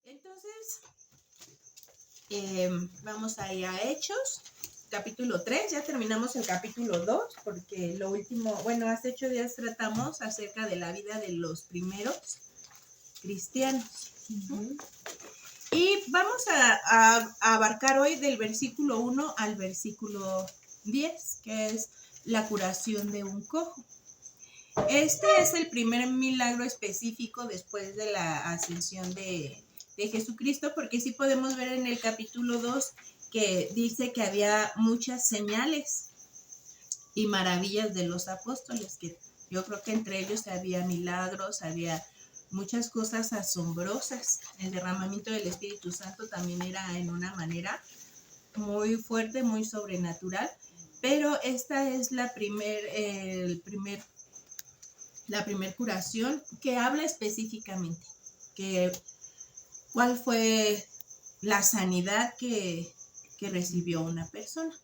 Entonces, vamos a ir a Hechos, capítulo 3. Ya terminamos el capítulo 2, porque lo último, bueno, hace 8 días tratamos acerca de la vida de los primeros cristianos. Y vamos a abarcar hoy del versículo 1 al versículo 10, que es la curación de un cojo. Este es el primer milagro específico después de la ascensión de Jesucristo, porque sí podemos ver en el capítulo 2 que dice que había muchas señales y maravillas de los apóstoles, que yo creo que entre ellos había milagros, había muchas cosas asombrosas. El derramamiento del Espíritu Santo también era en una manera muy fuerte, muy sobrenatural, pero esta es la primer curación que habla específicamente que cuál fue la sanidad que recibió una persona.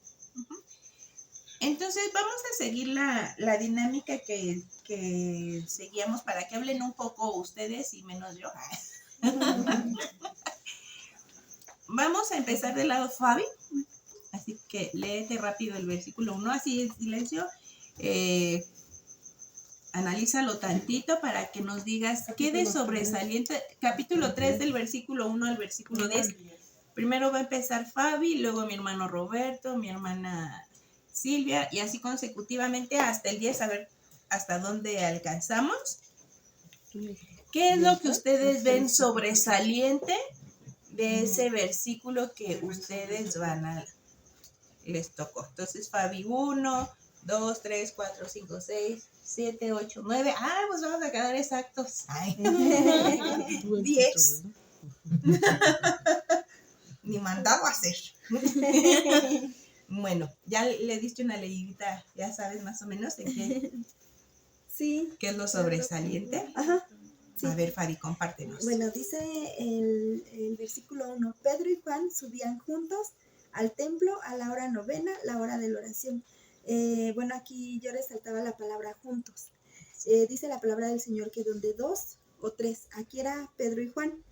Entonces vamos a seguir la dinámica que seguíamos para que hablen un poco ustedes y menos yo. Vamos a empezar del lado Fabi, así que léete rápido el versículo 1, así en silencio. Analízalo tantito para que nos digas qué de sobresaliente. Capítulo 3 del versículo 1 al versículo 10. Primero va a empezar Fabi, luego mi hermano Roberto, mi hermana Silvia, y así consecutivamente hasta el 10, a ver hasta dónde alcanzamos. ¿Qué es lo que ustedes ven sobresaliente de ese versículo que ustedes les tocó? Entonces, Fabi 1, 2, 3, 4, 5, 6, 7, 8, 9. Pues vamos a quedar exactos. 10. Ni mandado a hacer. Bueno, ya le diste una leidita, ya sabes más o menos en qué, sí, qué es lo sobresaliente. Ajá, sí. A ver, Fabi, compártenos. Bueno, dice el versículo 1, Pedro y Juan subían juntos al templo a la hora novena, la hora de la oración. Bueno, aquí yo resaltaba la palabra juntos. Dice la palabra del Señor que donde 2 o 3, aquí era Pedro y Juan.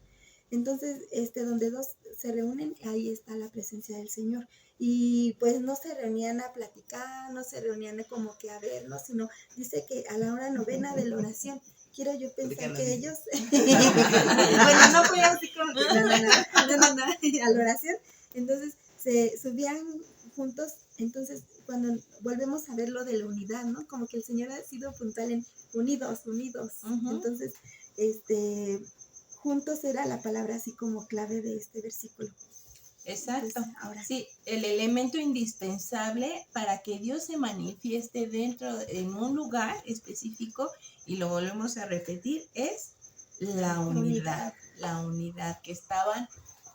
Entonces, donde 2 se reúnen, ahí está la presencia del Señor. Y pues no se reunían a platicar, no se reunían como que a vernos, sino dice que a la hora novena de la oración. Quiero yo pensar que ellos, bueno, no fue así como que no, a la oración. Entonces, se subían juntos. Entonces, cuando volvemos a ver lo de la unidad, ¿no? Como que el Señor ha sido puntual en unidos. Entonces, juntos era la palabra así como clave de este versículo. Exacto. Entonces, ahora. Sí, el elemento indispensable para que Dios se manifieste en un lugar específico, y lo volvemos a repetir, es la unidad, que estaban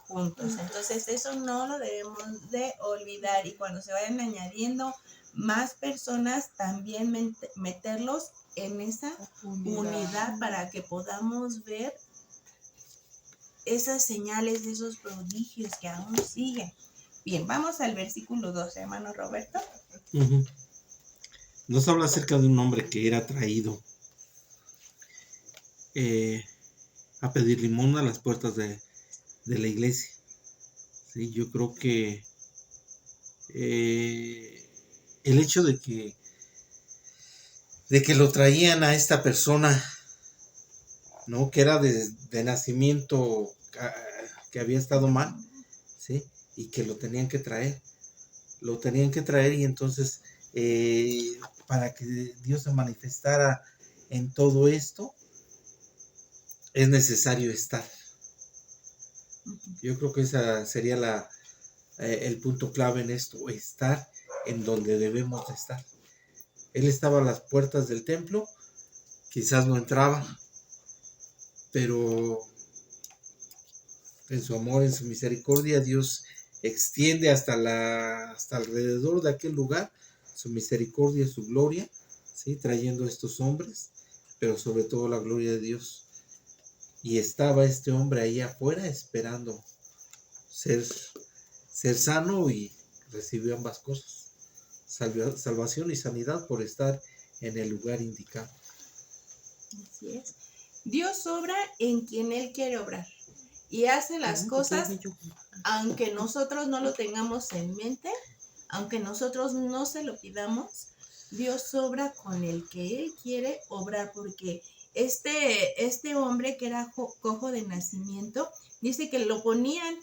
juntos. Entonces eso no lo debemos de olvidar, y cuando se vayan añadiendo más personas, también meterlos en esa unidad para que podamos ver esas señales de esos prodigios que aún siguen. Bien, vamos al versículo 2, hermano Roberto. Nos habla acerca de un hombre que era traído a pedir limosna a las puertas de la iglesia. Sí, yo creo que el hecho de que lo traían a esta persona, ¿no? Que era de nacimiento, que había estado mal, ¿sí? Y que lo tenían que traer. Y entonces, para que Dios se manifestara en todo esto, es necesario estar. Yo creo que esa sería el punto clave en esto, estar en donde debemos de estar. Él estaba a las puertas del templo, quizás no entraba, pero en su amor, en su misericordia, Dios extiende hasta alrededor de aquel lugar su misericordia, su gloria, ¿sí? Trayendo a estos hombres, pero sobre todo la gloria de Dios. Y estaba este hombre ahí afuera esperando ser sano, y recibió ambas cosas, salvación y sanidad por estar en el lugar indicado. Así es. Dios obra en quien Él quiere obrar. y hace las cosas aunque nosotros no lo tengamos en mente, aunque nosotros no se lo pidamos. Dios obra con el que Él quiere obrar, porque este hombre que era cojo de nacimiento, dice que lo ponían,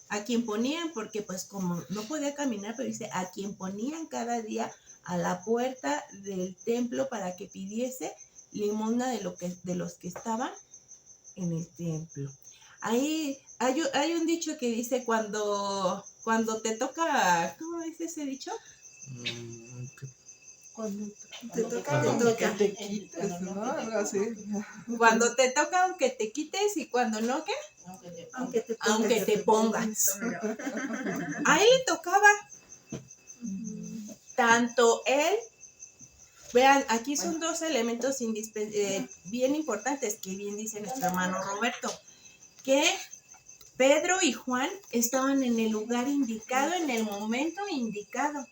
a quien ponían, porque pues como no podía caminar, pero dice, a quien ponían cada día a la puerta del templo para que pidiese limosna de los que estaban en el templo. Ahí hay un dicho que dice, cuando te toca, ¿cómo dice ese dicho? Cuando Te toca. Que te quites, ¿no? Algo así. Cuando te toca, aunque te quites, y cuando no, ¿qué? Aunque te pongas. A él le tocaba. Tanto él, vean, aquí son dos elementos bien importantes que bien dice nuestro hermano Roberto, que Pedro y Juan estaban en el lugar indicado, en el momento indicado.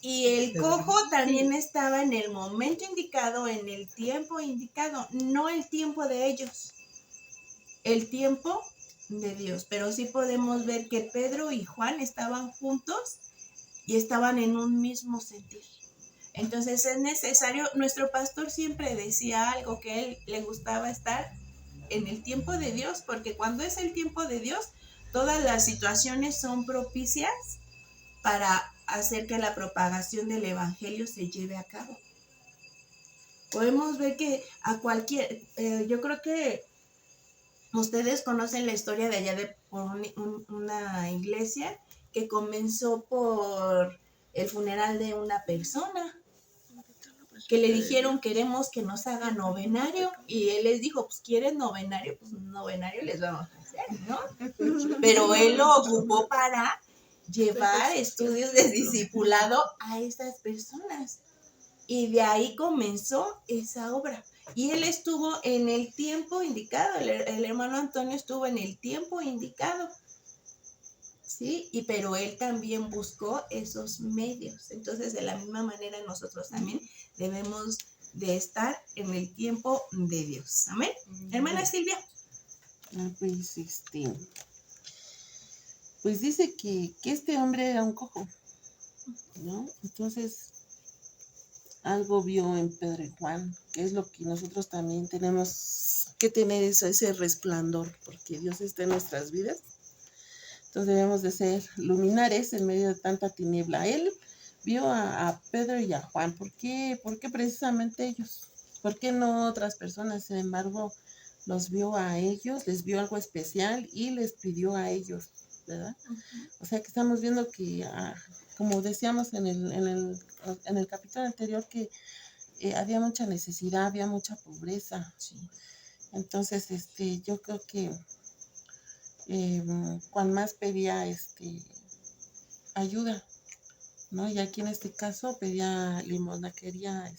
Y el cojo también estaba en el momento indicado, en el tiempo indicado, no el tiempo de ellos, el tiempo de Dios. Pero sí podemos ver que Pedro y Juan estaban juntos y estaban en un mismo sentir. Entonces es necesario, nuestro pastor siempre decía algo, que a él le gustaba estar en el tiempo de Dios, porque cuando es el tiempo de Dios, todas las situaciones son propicias para hacer que la propagación del evangelio se lleve a cabo. Podemos ver que a cualquier, yo creo que ustedes conocen la historia de allá de una iglesia que comenzó por el funeral de una persona, que le dijeron, queremos que nos haga novenario, y él les dijo, pues ¿quieren novenario? Pues un novenario les vamos a hacer, ¿no? Pero él lo ocupó para llevar estudios de discipulado a esas personas, y de ahí comenzó esa obra. Y él estuvo en el tiempo indicado, el hermano Antonio estuvo en el tiempo indicado, ¿sí? Pero él también buscó esos medios. Entonces, de la misma manera, nosotros también debemos de estar en el tiempo de Dios. Amén. Hermana Silvia. Pues dice que este hombre era un cojo, ¿no? Entonces, algo vio en Pedro y Juan, que es lo que nosotros también tenemos que tener, ese resplandor, porque Dios está en nuestras vidas. Entonces debemos de ser luminares en medio de tanta tiniebla. Él vio a Pedro y a Juan. ¿Por qué precisamente ellos? ¿Por qué no otras personas? Sin embargo, los vio a ellos, les vio algo especial y les pidió a ellos, ¿verdad? O sea que estamos viendo que, como decíamos en el capítulo anterior, que había mucha necesidad, había mucha pobreza. Sí. Entonces, yo creo que Juan más pedía ayuda, ¿no? Y aquí en este caso pedía limosna, quería,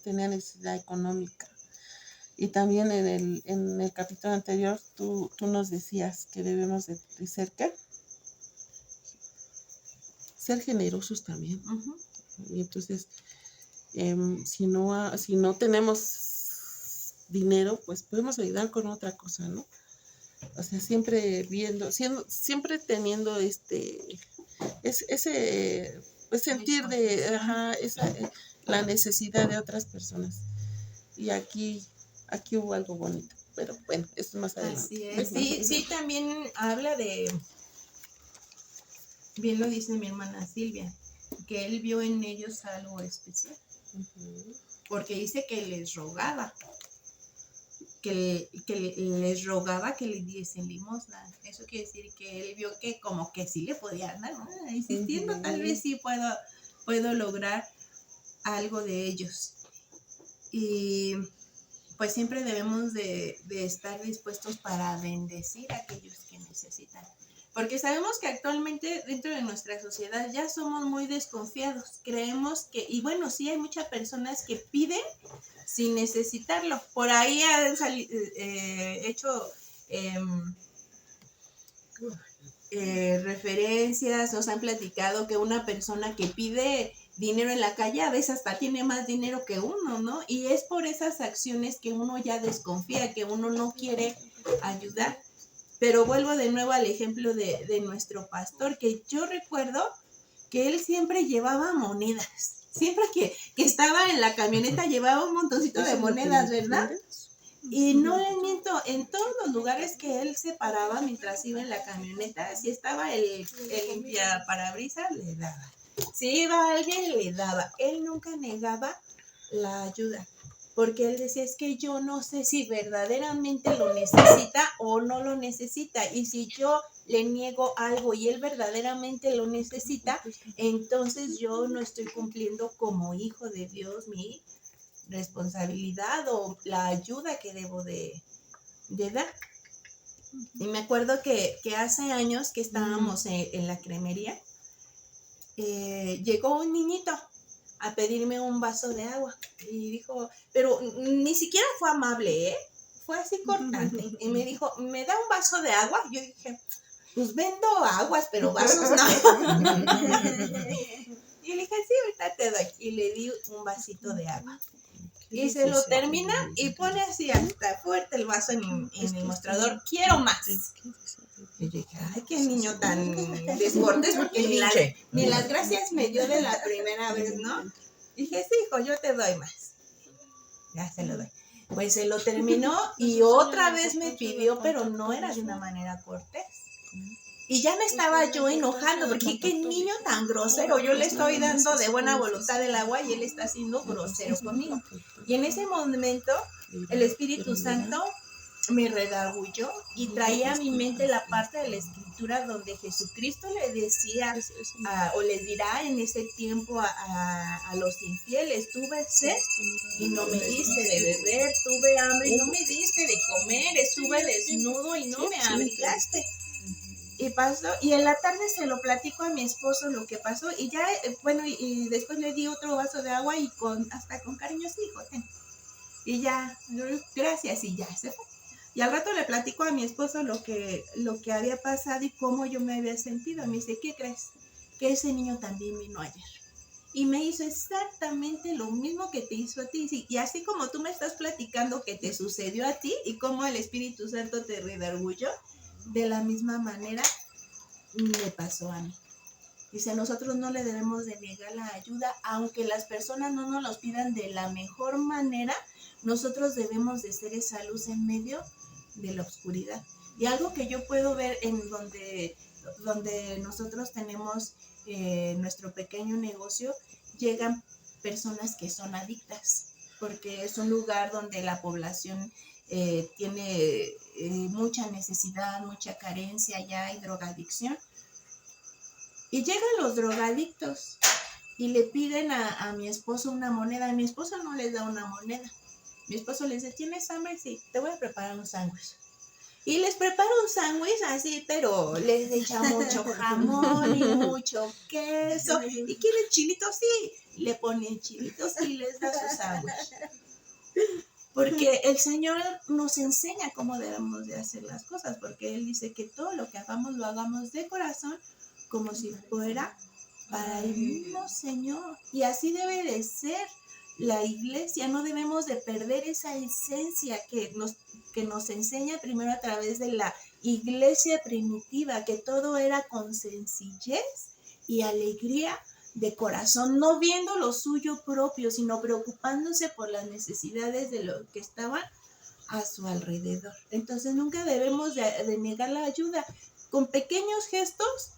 tenía necesidad económica. Y también en el capítulo anterior tú nos decías que debemos de ser, ¿qué? Ser generosos también. Uh-huh. Y entonces, si no tenemos dinero, pues podemos ayudar con otra cosa, ¿no? O sea, siempre siempre teniendo ese pues sentir de la necesidad de otras personas. Y aquí hubo algo bonito, pero bueno, esto es más adelante. Así es. Sí, también habla de, bien lo dice mi hermana Silvia, que él vio en ellos algo especial. Uh-huh. Porque dice que les rogaba. Que les rogaba que le diesen limosna. Eso quiere decir que él vio que como que sí le podía dar, ¿no? Insistiendo, uh-huh. Tal vez sí puedo lograr algo de ellos. Y pues siempre debemos de estar dispuestos para bendecir a aquellos que necesitan. Porque sabemos que actualmente dentro de nuestra sociedad ya somos muy desconfiados. Creemos que, y bueno, sí hay muchas personas que piden sin necesitarlo. Por ahí han hecho referencias, nos han platicado que una persona que pide dinero en la calle a veces hasta tiene más dinero que uno, ¿no? Y es por esas acciones que uno ya desconfía, que uno no quiere ayudar. Pero vuelvo de nuevo al ejemplo de nuestro pastor, que yo recuerdo que él siempre llevaba monedas. Siempre que estaba en la camioneta llevaba un montoncito de monedas, ¿verdad? Y no le miento, en todos los lugares que él se paraba mientras iba en la camioneta, si estaba el limpiaparabrisas, le daba. Si iba alguien, le daba. Él nunca negaba la ayuda, porque él decía, es que yo no sé si verdaderamente lo necesita o no lo necesita. Y si yo le niego algo y él verdaderamente lo necesita, entonces yo no estoy cumpliendo como hijo de Dios mi responsabilidad o la ayuda que debo de dar. Y me acuerdo que hace años que estábamos en la cremería, llegó un niñito a pedirme un vaso de agua y dijo, pero ni siquiera fue amable, ¿eh? Fue así cortante. Y me dijo, ¿me da un vaso de agua? Yo dije, pues vendo aguas, pero vasos no. Y le dije, sí, ahorita te doy. Y le di un vasito de agua. Y se lo termina y pone así hasta fuerte el vaso en el mostrador. Quiero más. Y yo dije, ay, qué niño tan descortés, porque ni las gracias me dio de la primera vez, ¿no? Y dije, sí, hijo, yo te doy más. Ya se lo doy. Pues se lo terminó y otra vez me pidió, pero no era de una manera cortés. Y ya me estaba yo enojando, porque qué niño tan grosero. Yo le estoy dando de buena voluntad el agua y él está siendo grosero conmigo. Y en ese momento, el Espíritu Santo me redarguyó y traía a mi mente la parte de la escritura donde Jesucristo le decía o les dirá en ese tiempo a los infieles, tuve sed y no me diste de beber, tuve hambre y no me diste de comer, estuve desnudo y no me abrigaste. Y pasó, y en la tarde se lo platico a mi esposo lo que pasó, y ya, bueno, y después le di otro vaso de agua y hasta con cariño, sí, hijo, ten. Y ya, gracias, y ya se fue. Y al rato le platico a mi esposo lo que había pasado y cómo yo me había sentido. Me dice, ¿qué crees? Que ese niño también vino ayer. Y me hizo exactamente lo mismo que te hizo a ti. Y así como tú me estás platicando que te sucedió a ti y cómo el Espíritu Santo te redarguyó, de la misma manera me pasó a mí. Dice, nosotros no le debemos de negar la ayuda, aunque las personas no nos los pidan de la mejor manera, nosotros debemos de ser esa luz en medio de la oscuridad. Y algo que yo puedo ver en donde nosotros tenemos nuestro pequeño negocio, llegan personas que son adictas, porque es un lugar donde la población tiene mucha necesidad, mucha carencia, ya hay drogadicción. Y llegan los drogadictos y le piden a mi esposo una moneda. Mi esposo no les da una moneda. Mi esposo les dice, ¿tienes hambre? Sí, te voy a preparar un sándwich. Y les preparo un sándwich así, pero les echa mucho jamón y mucho queso. ¿Y quieren chilitos? Sí, le ponen chilitos y les da su sándwich. Porque el Señor nos enseña cómo debemos de hacer las cosas, porque Él dice que todo lo que hagamos lo hagamos de corazón, como si fuera para el mismo Señor. Y así debe de ser la iglesia. No debemos de perder esa esencia que nos enseña primero a través de la iglesia primitiva, que todo era con sencillez y alegría de corazón, no viendo lo suyo propio, sino preocupándose por las necesidades de los que estaban a su alrededor. Entonces nunca debemos de negar la ayuda. Con pequeños gestos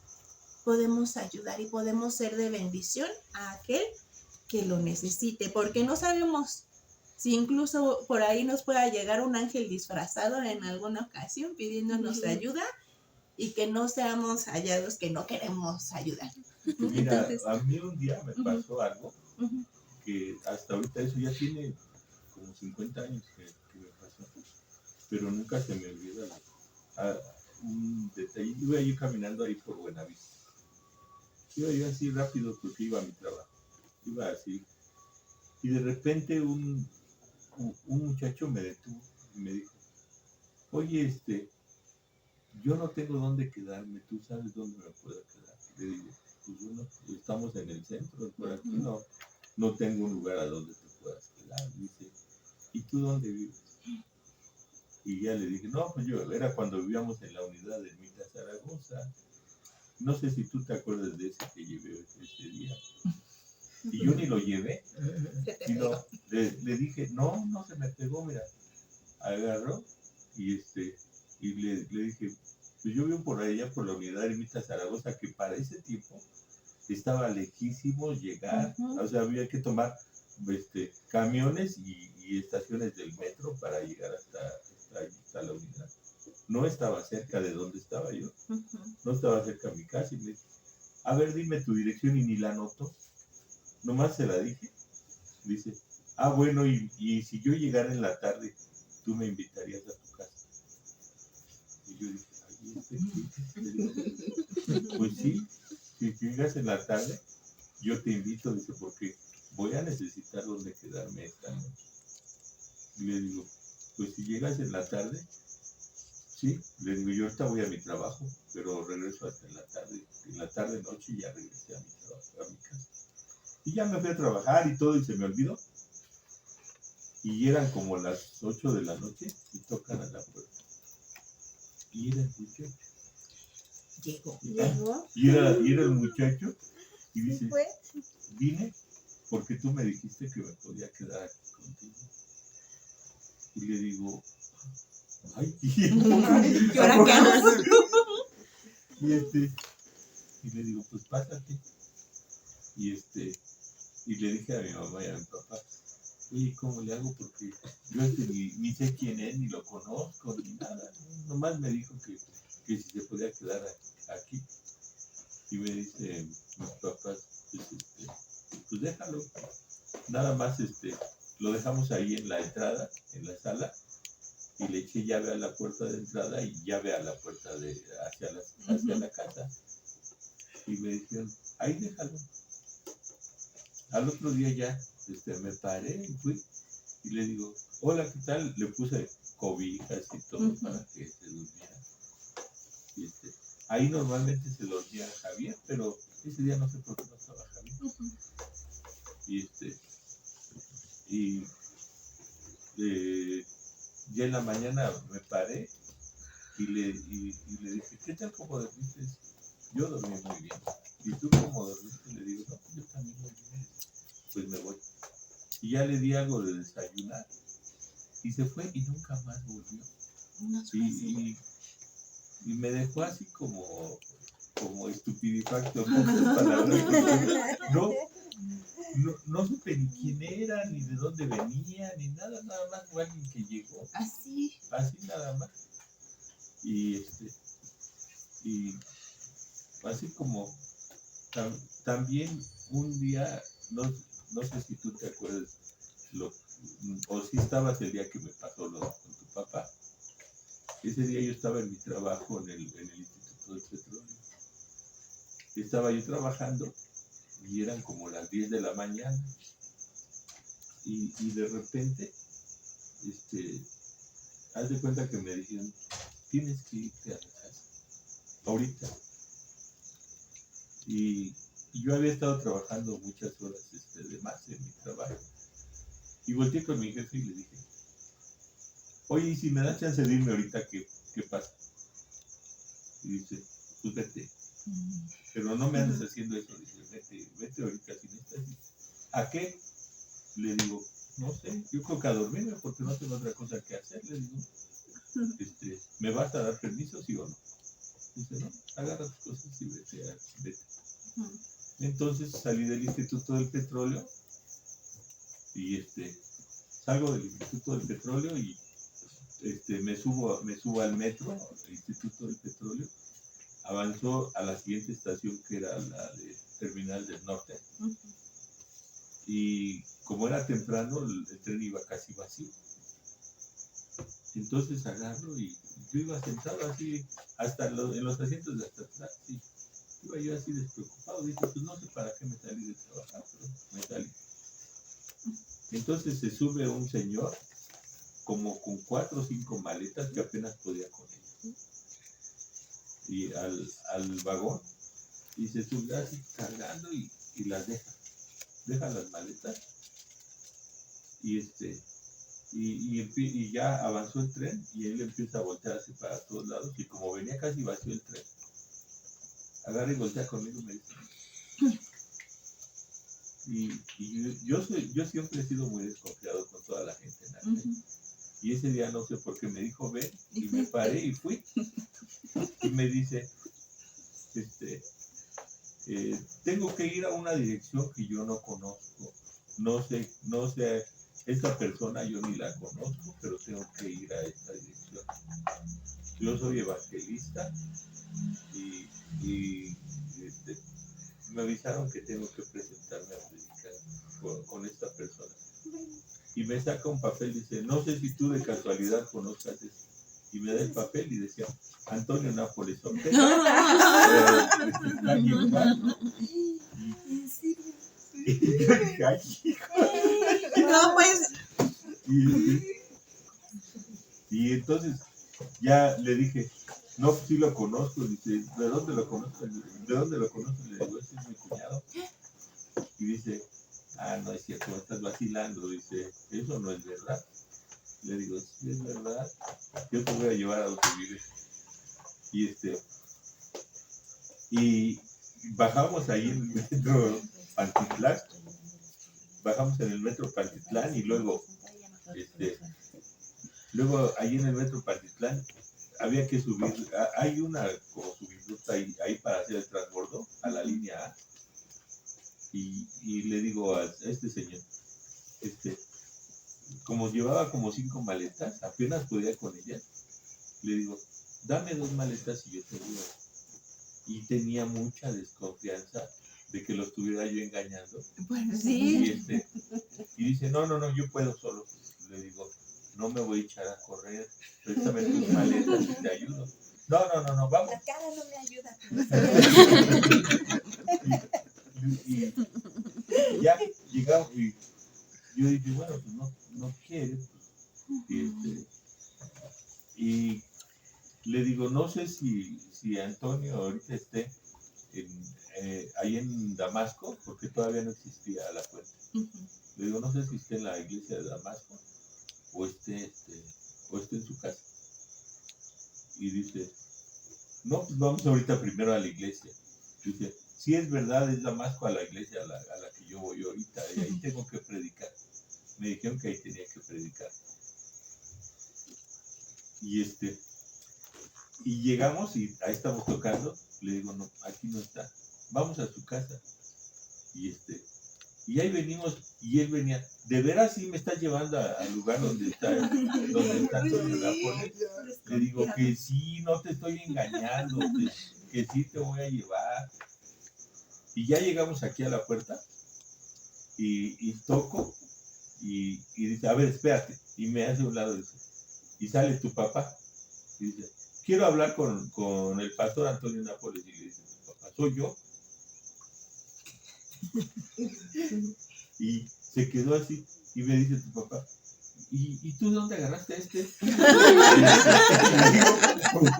podemos ayudar y podemos ser de bendición a aquel que lo necesite, porque no sabemos si incluso por ahí nos pueda llegar un ángel disfrazado en alguna ocasión pidiéndonos ayuda y que no seamos hallados que no queremos ayudar. Mira, Entonces, a mí un día me pasó algo que hasta ahorita eso ya tiene como 50 años que me pasó, pero nunca se me olvida un detalle. Iba yo caminando ahí por Buenavista. Iba yo así rápido porque iba a mi trabajo. Iba así. Y de repente un muchacho me detuvo y me dijo, oye, yo no tengo dónde quedarme, ¿tú sabes dónde me puedo quedar? Le digo, pues bueno, estamos en el centro, por aquí no tengo un lugar a donde te puedas quedar. Dice, ¿y tú dónde vives? Y ya le dije, no, pues yo, era cuando vivíamos en la unidad de Ermita Zaragoza. No sé si tú te acuerdas de ese que llevé ese día. Y yo ni lo llevé, Se te sino pegó. le dije, no, no se me pegó, mira. Agarró y le dije, pues yo vivo por allá, por la unidad de Ermita Zaragoza, que para ese tiempo estaba lejísimo llegar, Ujú. o sea, había que tomar camiones y estaciones del metro para llegar hasta la unidad. No estaba cerca de donde estaba yo, Ujú. no estaba cerca de mi casa. Y me dice, a ver, dime tu dirección, y ni la anotó, nomás se la dije. Dice, ah, bueno, y si yo llegara en la tarde, tú me invitarías a tu casa. Y yo dije, ay, pues sí, si llegas en la tarde, yo te invito, dice, porque voy a necesitar donde quedarme esta noche. Y le digo, pues si llegas en la tarde, sí, le digo, yo ahorita voy a mi trabajo, pero regreso hasta en la tarde noche ya regresé a mi trabajo, a mi casa. Y ya me fui a trabajar y todo, y se me olvidó. Y eran como las 8 de la noche y tocan a la puerta. Y era el muchacho. Llegó. Llegó. Y era el muchacho y Sí dice, fue. vine porque tú me dijiste que me podía quedar aquí contigo. Y le digo, ay, ¿Y ahora qué hago? y le digo, pues pásate. Y y le dije a mi mamá y a mi papá, oye, ¿cómo le hago? Porque yo ni sé quién es, ni lo conozco, ni nada. Nomás me dijo que si se podía quedar aquí. Y me dice mis papás, pues déjalo. Nada más lo dejamos ahí en la entrada, en la sala, y le eché llave a la puerta de entrada y llave a la puerta hacia la casa. Y me dijeron, ahí déjalo. Al otro día ya me paré y fui y le digo, hola, ¿qué tal? Le puse cobijas y todo para que se durmiera. Y ahí normalmente se dormía Javier, pero ese día no sé por qué no estaba Javier. Y y ya en la mañana me paré y le dije, ¿qué tal como dormiste? Yo dormí muy bien. ¿Y tú cómo dormiste? Le digo, no, pues yo también muy bien. Pues me voy. Y ya le di algo de desayunar y se fue y nunca más volvió. No fue así. Y me dejó así como estupidifacto, en pocas palabras. No supe ni quién era, ni de dónde venía, ni nada más fue alguien que llegó, Así. así nada más. Y así como también un día, no sé si tú te acuerdas, o si estabas el día que me pasó lo con tu papá. Ese día yo estaba en mi trabajo en el Instituto del Petróleo. Estaba yo trabajando y eran como las 10 de la mañana. Y de repente, haz de cuenta que me dijeron, tienes que irte a la casa, ahorita. Y yo había estado trabajando muchas horas de más en mi trabajo. Y volteé con mi jefe y le dije, oye, ¿y si me das chance de irme ahorita, qué pasa? Y dice, pues vete. Pero no me andes haciendo eso. Dice, vete ahorita si necesitas. ¿A qué? Le digo, no sé, yo creo que a dormirme porque no tengo otra cosa que hacer. Le digo, ¿me vas a dar permiso, sí o no? Dice, no, agarra tus cosas y vete. Entonces salí del Instituto del Petróleo y salgo del Instituto del Petróleo y me subo al metro, al Instituto del Petróleo, avanzó a la siguiente estación que era la de Terminal del Norte. Y como era temprano, el tren iba casi vacío. Entonces agarro y yo iba sentado así, en los asientos de hasta atrás, sí. Iba yo así despreocupado, dije, pues no sé para qué me salí de trabajar, pero me salí. Entonces se sube un señor, como con 4 o 5 maletas que apenas podía con ellas, y al vagón, y se sube así cargando y las deja las maletas, y y ya avanzó el tren y él empieza a voltearse para todos lados y como venía casi vacío el tren, agarra y voltea conmigo y me dice, yo siempre he sido muy desconfiado con toda la gente en la calle. Y ese día no sé por qué me dijo ven y me paré y fui y me dice tengo que ir a una dirección que yo no conozco, no sé, esta persona yo ni la conozco, pero tengo que ir a esta dirección. Yo soy evangelista y me avisaron que tengo que presentarme a predicar con esta persona. Y me saca un papel y dice, no sé si tú de casualidad conozcas eso. Y me da el papel y decía, Antonio Nápoles Ortega. ¿En serio? Y yo dije, ay, hijo. No, pues. Y entonces ya le dije, no, pues sí lo conozco. Dice, ¿de dónde lo conozco? ¿De dónde lo conozco? Le digo, ese es mi cuñado. Y dice, no es cierto, me estás vacilando. Dice, eso no es verdad. Le digo, sí es verdad, yo te voy a llevar a donde vives. Y bajamos ahí en el metro Pantitlán, y luego ahí en el metro Pantitlán había que subir, hay una como subirruta ahí para hacer el transbordo a la línea A. Y le digo a este señor, como llevaba como 5 maletas, apenas podía con ellas, le digo, dame 2 maletas y yo te digo. Y tenía mucha desconfianza de que lo estuviera yo engañando. Pues sí. Y dice, no, yo puedo solo. Le digo, no me voy a echar a correr, préstame tus maletas y te ayudo. No, vamos. La cara no me ayuda. y ya llegamos y yo dije, bueno, pues no quiere. Y le digo, no sé si Antonio ahorita esté ahí en Damasco, porque todavía no existía la fuente. Le digo, no sé si esté en la iglesia de Damasco o esté en su casa. Y dice, no, pues vamos ahorita primero a la iglesia. Dice, si es verdad, es Damasco a la iglesia a la que yo voy ahorita, y ahí tengo que predicar. Me dijeron que ahí tenía que predicar. Y llegamos y ahí estamos tocando. Le digo, no, aquí no está. Vamos a su casa. Y ahí venimos, y él venía, ¿de veras sí me estás llevando al lugar donde está Antonio Nápoles? Le digo que sí, no te estoy engañando, que sí te voy a llevar. Y ya llegamos aquí a la puerta, y toco, y dice, a ver, espérate, y me hace a un lado, dice, y sale tu papá, y dice, quiero hablar con el pastor Antonio Nápoles, y le dice, tu papá, ¿soy yo? Y se quedó así y me dice tu papá, ¿y tú de dónde agarraste a este?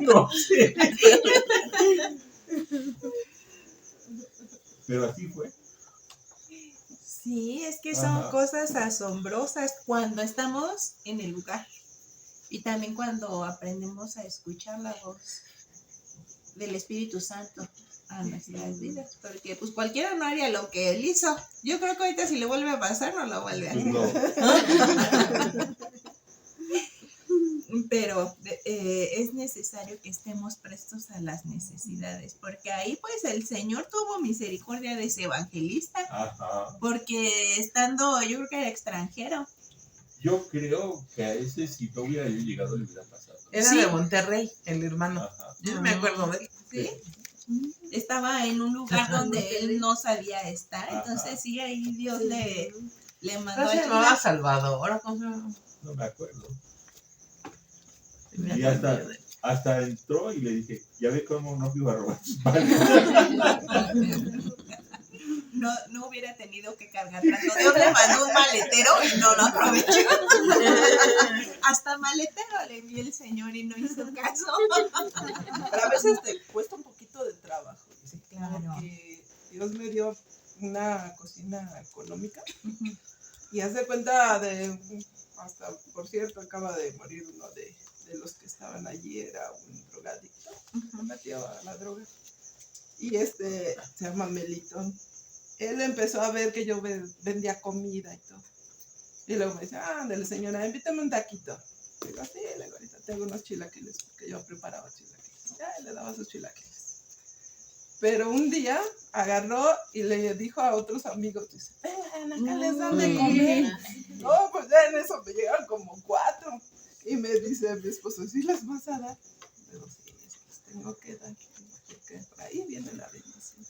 No sé. Pero así fue. Sí, es que son cosas asombrosas cuando estamos en el lugar y también cuando aprendemos a escuchar la voz del Espíritu Santo a nuestras vidas, porque pues cualquiera no haría lo que él hizo. Yo creo que ahorita si le vuelve a pasar no lo vuelve a hacer. No. Pero es necesario que estemos prestos a las necesidades, porque ahí pues el Señor tuvo misericordia de ese evangelista. Ajá. Porque estando, yo creo que era extranjero. Yo creo que a ese si no hubiera yo llegado le hubiera pasado. Era de Monterrey, el hermano. Ajá. Yo me acuerdo de él. ¿Sí? Estaba en un lugar donde él no sabía estar, entonces sí, ahí Dios le mandó ¿No se llamaba Salvador? No me acuerdo. Me Y acuerdo hasta entró y le dije, ya ve cómo no iba a robar sus manos. No hubiera tenido que cargar tanto. Dios le mandó un maletero y no lo aprovechó. Hasta maletero le envió el Señor y no hizo caso. Pero a veces te cuesta un poquito de trabajo. Sí, claro. Porque Dios me dio una cocina económica. Y haz de cuenta hasta por por cierto, acaba de morir uno de los que estaban allí, era un drogadicto, se metió a la droga. Y se llama Melitón. Él empezó a ver que yo vendía comida y todo. Y luego me dice, ándale señora, invítame un taquito. Digo, sí, le digo, ahorita tengo unos chilaquiles, porque yo preparaba chilaquiles. Ya, le daba sus chilaquiles. Pero un día agarró y le dijo a otros amigos, dice, vengan, acá les dan de comer. No, pues ya en eso me llegaron como 4. Y me dice mi esposo, ¿sí las vas a dar? Digo, sí, les tengo que dar, porque por ahí viene la bendición.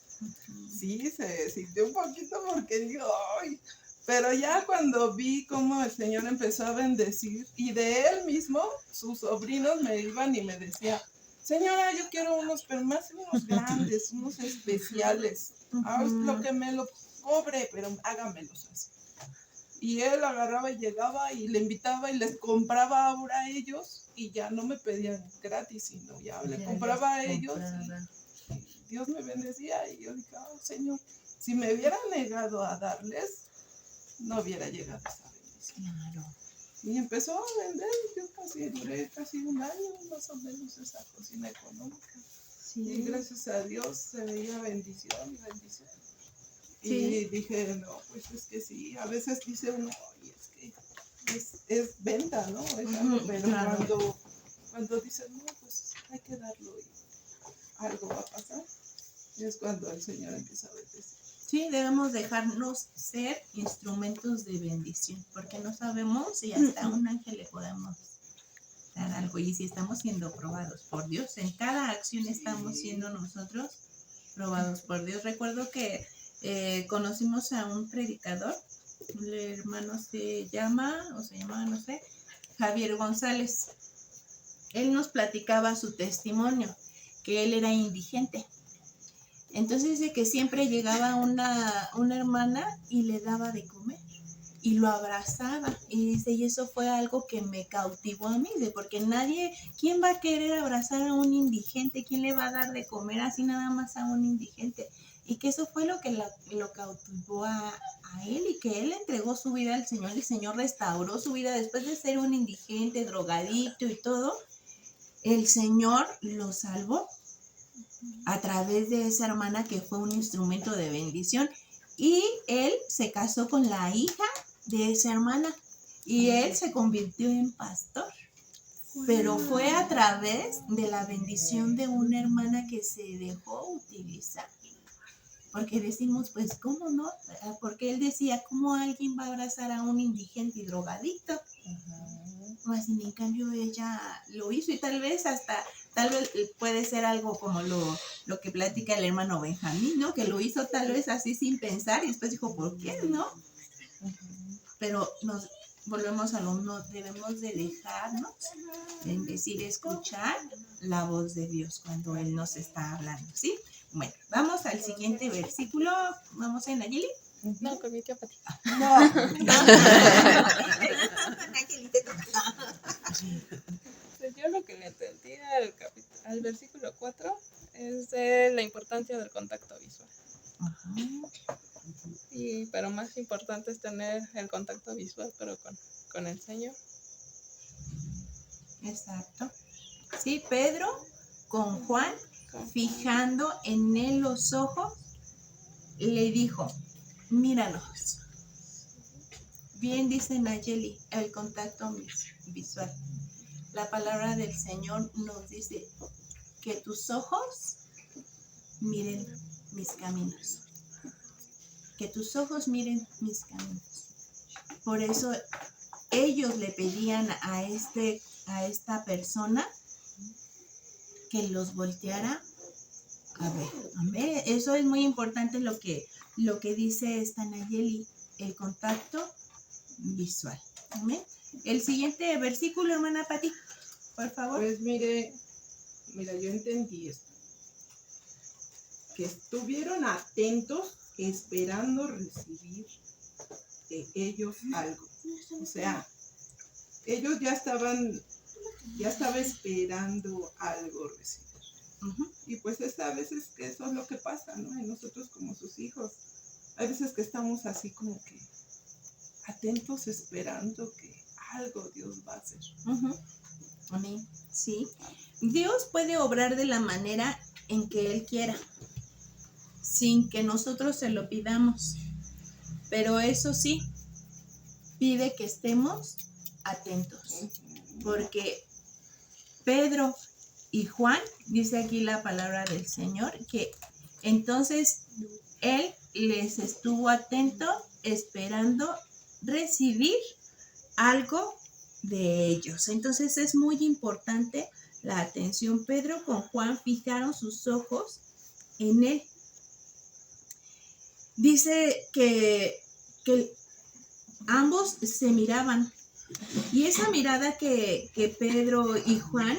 Sí, se sintió un poquito porque digo, ¡ay! Pero ya cuando vi cómo el Señor empezó a bendecir, y de él mismo, sus sobrinos me iban y me decían, señora, yo quiero unos, pero más unos grandes, unos especiales. Lo que me lo cobre, pero hágamelos así. Y él agarraba y llegaba y le invitaba y les compraba ahora a ellos, y ya no me pedían gratis, sino ya le compraba a ellos. Y Dios me bendecía, y yo dije, Señor, si me hubiera negado a darles, no hubiera llegado a esa bendición. Claro. Y empezó a vender, y yo duré casi un año más o menos esa cocina económica. Sí. Y gracias a Dios se veía bendición y bendición. Sí. Y dije, no, pues es que sí, a veces dice uno, oye, es que es venta, ¿no? Es algo, pero claro. cuando dicen, no, pues hay que darlo y algo va a pasar, y es cuando el Señor empieza a bendecir. Sí, debemos dejarnos ser instrumentos de bendición, porque no sabemos si hasta un ángel le podemos dar algo. Y si estamos siendo probados por Dios, en cada acción estamos siendo nosotros probados por Dios. Recuerdo que conocimos a un predicador, el hermano se llamaba, no sé, Javier González. Él nos platicaba su testimonio, que él era indigente. Entonces dice que siempre llegaba una hermana y le daba de comer y lo abrazaba. Y dice, y eso fue algo que me cautivó a mí, porque ¿quién va a querer abrazar a un indigente? ¿Quién le va a dar de comer así nada más a un indigente? Y que eso fue lo que lo cautivó a él, y que él entregó su vida al Señor. El Señor restauró su vida después de ser un indigente, drogadicto y todo. El Señor lo salvó a través de esa hermana que fue un instrumento de bendición, y él se casó con la hija de esa hermana y él se convirtió en pastor, pero fue a través de la bendición de una hermana que se dejó utilizar. Porque decimos, pues, ¿cómo no? Porque él decía, ¿cómo alguien va a abrazar a un indigente y drogadicto? Más en cambio ella lo hizo, y tal vez puede ser algo como lo que platica el hermano Benjamín, ¿no? Que lo hizo tal vez así sin pensar y después dijo, ¿por qué no? Pero nos volvemos a lo mismo, debemos de dejarnos bendecir, escuchar la voz de Dios cuando Él nos está hablando, ¿sí? Bueno, vamos al siguiente versículo. ¿Vamos en Nayeli? No, con mi tía Pati. No. Pues yo lo que le entendí al versículo 4 es de la importancia del contacto visual. Pero más importante es tener el contacto visual, pero con el Señor. Exacto. Sí, Pedro con Juan, fijando en él los ojos, le dijo, míranos. Bien dice Nayeli, el contacto visual. La palabra del Señor nos dice que tus ojos miren mis caminos. Que tus ojos miren mis caminos. Por eso ellos le pedían a esta persona que los volteara a ver. Eso es muy importante lo que dice esta Nayeli, el contacto visual. ¿Amén? El siguiente versículo, hermana Pati, por favor. Pues mira, yo entendí esto. Que estuvieron atentos esperando recibir de ellos algo. O sea, ellos ya estaba esperando algo recibir. Y pues a veces que eso es lo que pasa, ¿no? Y nosotros como sus hijos, hay veces que estamos así como que atentos esperando que algo Dios va a hacer. Ujú. Amén. Sí. Dios puede obrar de la manera en que Él quiera, sin que nosotros se lo pidamos. Pero eso sí, pide que estemos atentos, porque Pedro y Juan, dice aquí la palabra del Señor, que entonces Él les estuvo atento esperando recibir algo de ellos. Entonces es muy importante la atención. Pedro con Juan fijaron sus ojos en Él. Dice que ambos se miraban, y esa mirada que Pedro y Juan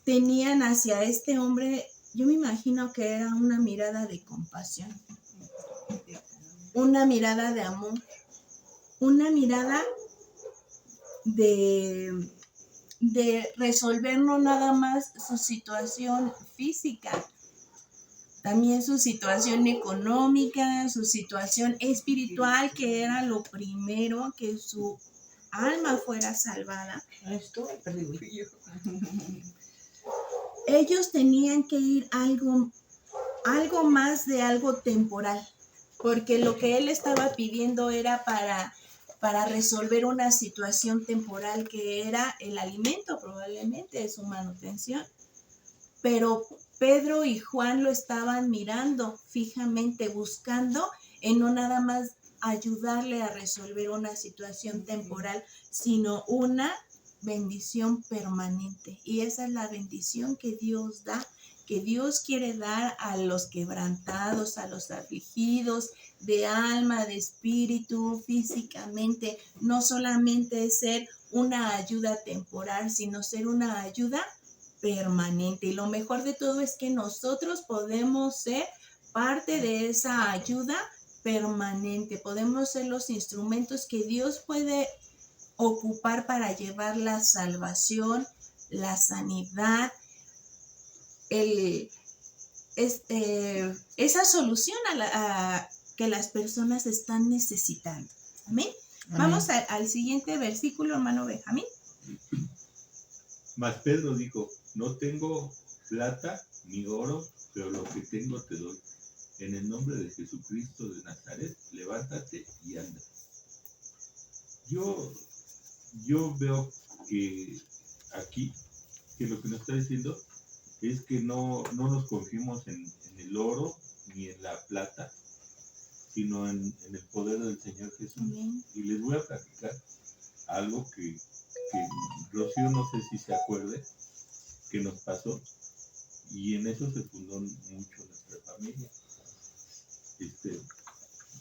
tenían hacia este hombre, yo me imagino que era una mirada de compasión, una mirada de amor, una mirada de resolver no nada más su situación física, también su situación económica, su situación espiritual, que era lo primero, que su alma fuera salvada. Ellos tenían que ir algo más de algo temporal, porque lo que él estaba pidiendo era para resolver una situación temporal, que era el alimento, probablemente su manutención. Pero Pedro y Juan lo estaban mirando fijamente, buscando en no nada más ayudarle a resolver una situación temporal, sino una bendición permanente. Y esa es la bendición que Dios da, que Dios quiere dar a los quebrantados, a los afligidos de alma, de espíritu, físicamente. No solamente es ser una ayuda temporal, sino ser una ayuda permanente. Y lo mejor de todo es que nosotros podemos ser parte de esa ayuda permanente. Podemos ser los instrumentos que Dios puede ocupar para llevar la salvación, la sanidad, esa solución a que las personas están necesitando. Amén. Vamos al siguiente versículo, hermano Benjamín. Mas Pedro dijo, no tengo plata ni oro, pero lo que tengo te doy. En el nombre de Jesucristo de Nazaret, levántate y anda. Yo veo que aquí, que lo que nos está diciendo es que no nos confiemos en el oro ni en la plata, sino en el poder del Señor Jesús. Amén. Y les voy a platicar algo que Rocío no sé si se acuerde, que nos pasó, y en eso se fundó mucho nuestra familia.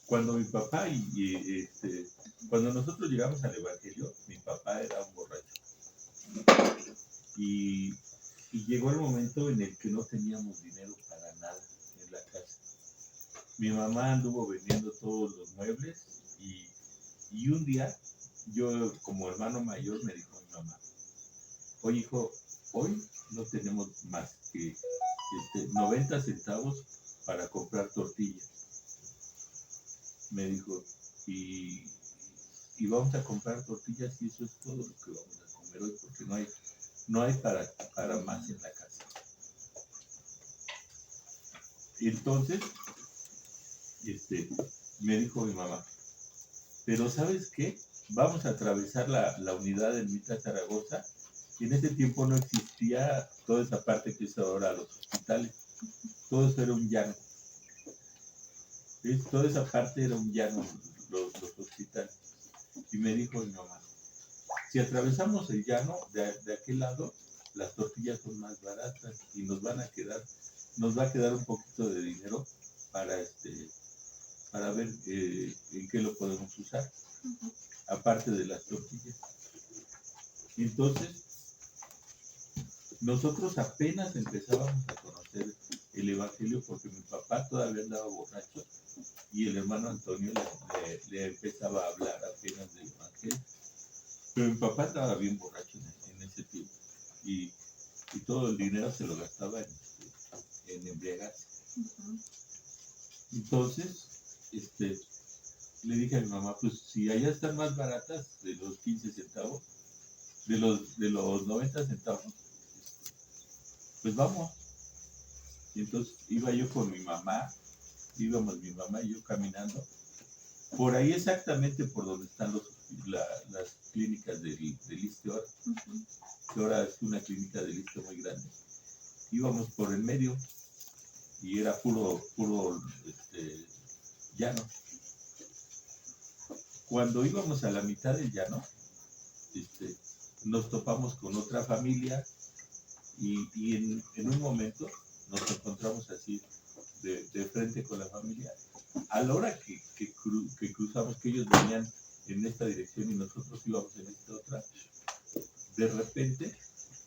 Cuando mi papá cuando nosotros llegamos al Evangelio, mi papá era un borracho. Y llegó el momento en el que no teníamos dinero para nada en la casa. Mi mamá anduvo vendiendo todos los muebles y un día, yo como hermano mayor me dijo mi mamá, oye hijo, hoy no tenemos más que 90 centavos para comprar tortillas. Me dijo, y vamos a comprar tortillas y eso es todo lo que vamos a comer hoy, porque no hay para más en la casa. Y entonces, me dijo mi mamá, pero ¿sabes qué? Vamos a atravesar la unidad de Mitra Zaragoza. Y en ese tiempo no existía toda esa parte que es ahora los hospitales. Todo eso era un llano. ¿Ves? Toda esa parte era un llano, los hospitales. Y me dijo mi mamá, si atravesamos el llano, de aquel lado, las tortillas son más baratas y nos va a quedar un poquito de dinero para ver en qué lo podemos usar, aparte de las tortillas. Entonces, nosotros apenas empezábamos a conocer el Evangelio porque mi papá todavía andaba borracho y el hermano Antonio le empezaba a hablar apenas del Evangelio. Pero mi papá estaba bien borracho en ese tiempo y todo el dinero se lo gastaba en embriagarse. Entonces, le dije a mi mamá, pues si allá están más baratas de los 15 centavos, de los 90 centavos, pues vamos. Y entonces iba yo con mi mamá, íbamos mi mamá y yo caminando, por ahí exactamente por donde están las clínicas del ISSSTE ahora, que ahora es una clínica del ISSSTE muy grande. Íbamos por el medio y era puro llano. Cuando íbamos a la mitad del llano, nos topamos con otra familia y en un momento nos encontramos así de frente con la familia. A la hora que cruzamos, que ellos venían en esta dirección y nosotros íbamos en esta otra, de repente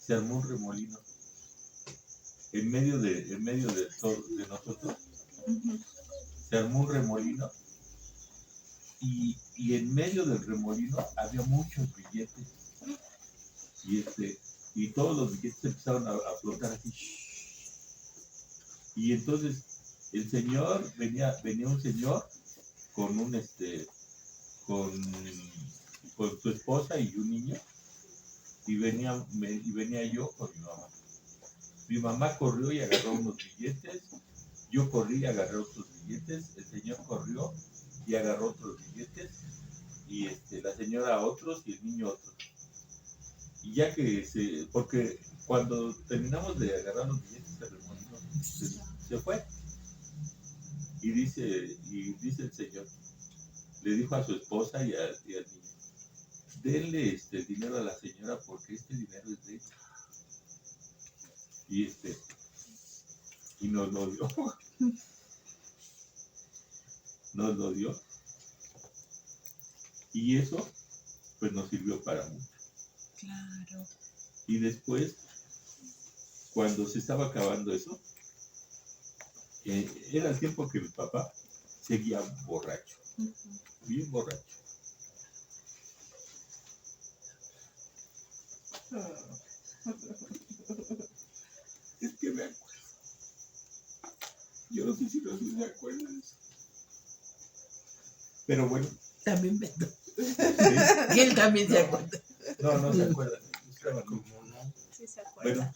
se armó un remolino en medio de nosotros. Se armó un remolino y en medio del remolino había muchos billetes y todos los billetes empezaron a flotar así. Y entonces el señor venía un señor con con su esposa y un niño y venía yo con mi mamá. Mi mamá corrió y agarró unos billetes, yo corrí y agarré otros billetes, el señor corrió y agarró otros billetes y la señora otros y el niño otros. Y ya que porque cuando terminamos de agarrar los billetes el remolino se fue. Y dice el señor, le dijo a su esposa y al niño, denle el dinero a la señora porque este dinero es de ella. Y nos lo dio. Nos lo dio. Y eso, pues nos sirvió para mucho. Claro. Y después, cuando se estaba acabando eso, era el tiempo que mi papá seguía borracho. Bien borracho. Es que me acuerdo. Yo no sé si los se acuerdan de eso. Pero bueno. También Beto. ¿Sí? Y él también se acuerda. No se acuerdan. Estaba como no. Sí se acuerda. Bueno,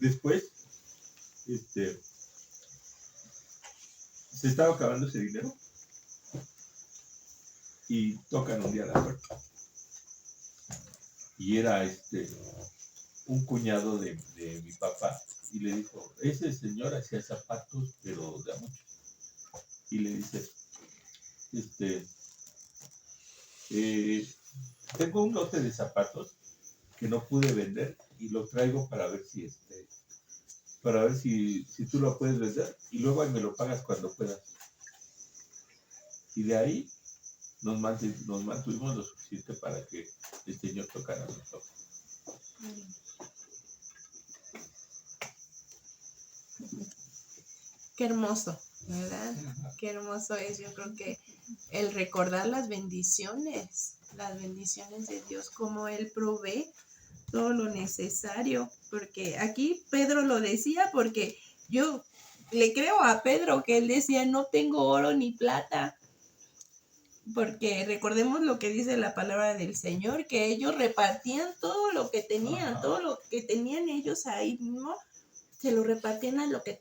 después, se estaba acabando ese dinero y tocan un día la puerta. Y era un cuñado de mi papá y le dijo, ese señor hacía zapatos, pero de a mucho. Y le dice, tengo un lote de zapatos que no pude vender y lo traigo para ver si tú lo puedes vender y luego ahí me lo pagas cuando puedas. Y de ahí nos mantuvimos lo suficiente para que el señor tocara nosotros. Qué hermoso, ¿verdad? Qué hermoso es, yo creo que el recordar las bendiciones de Dios, como Él provee todo lo necesario, porque aquí Pedro lo decía, porque yo le creo a Pedro que él decía, no tengo oro ni plata, porque recordemos lo que dice la palabra del Señor, que ellos repartían todo lo que tenían, todo lo que tenían ellos ahí mismo, se lo repartían a los que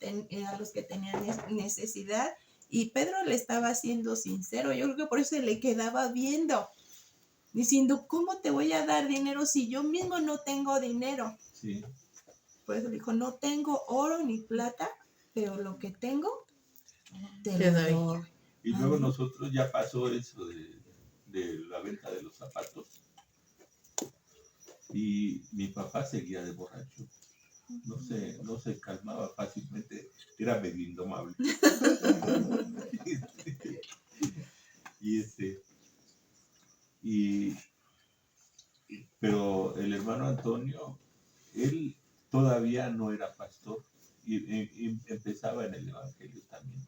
tenían necesidad, y Pedro le estaba siendo sincero. Yo creo que por eso se le quedaba viendo, diciendo, ¿cómo te voy a dar dinero si yo mismo no tengo dinero? Sí. Por eso dijo, no tengo oro ni plata, pero lo que tengo te Te lo doy. doy. Y luego nosotros ya pasó eso de la venta de los zapatos y mi papá seguía de borracho. No se calmaba fácilmente, era medio indomable. Pero el hermano Antonio, él todavía no era pastor y empezaba en el evangelio también,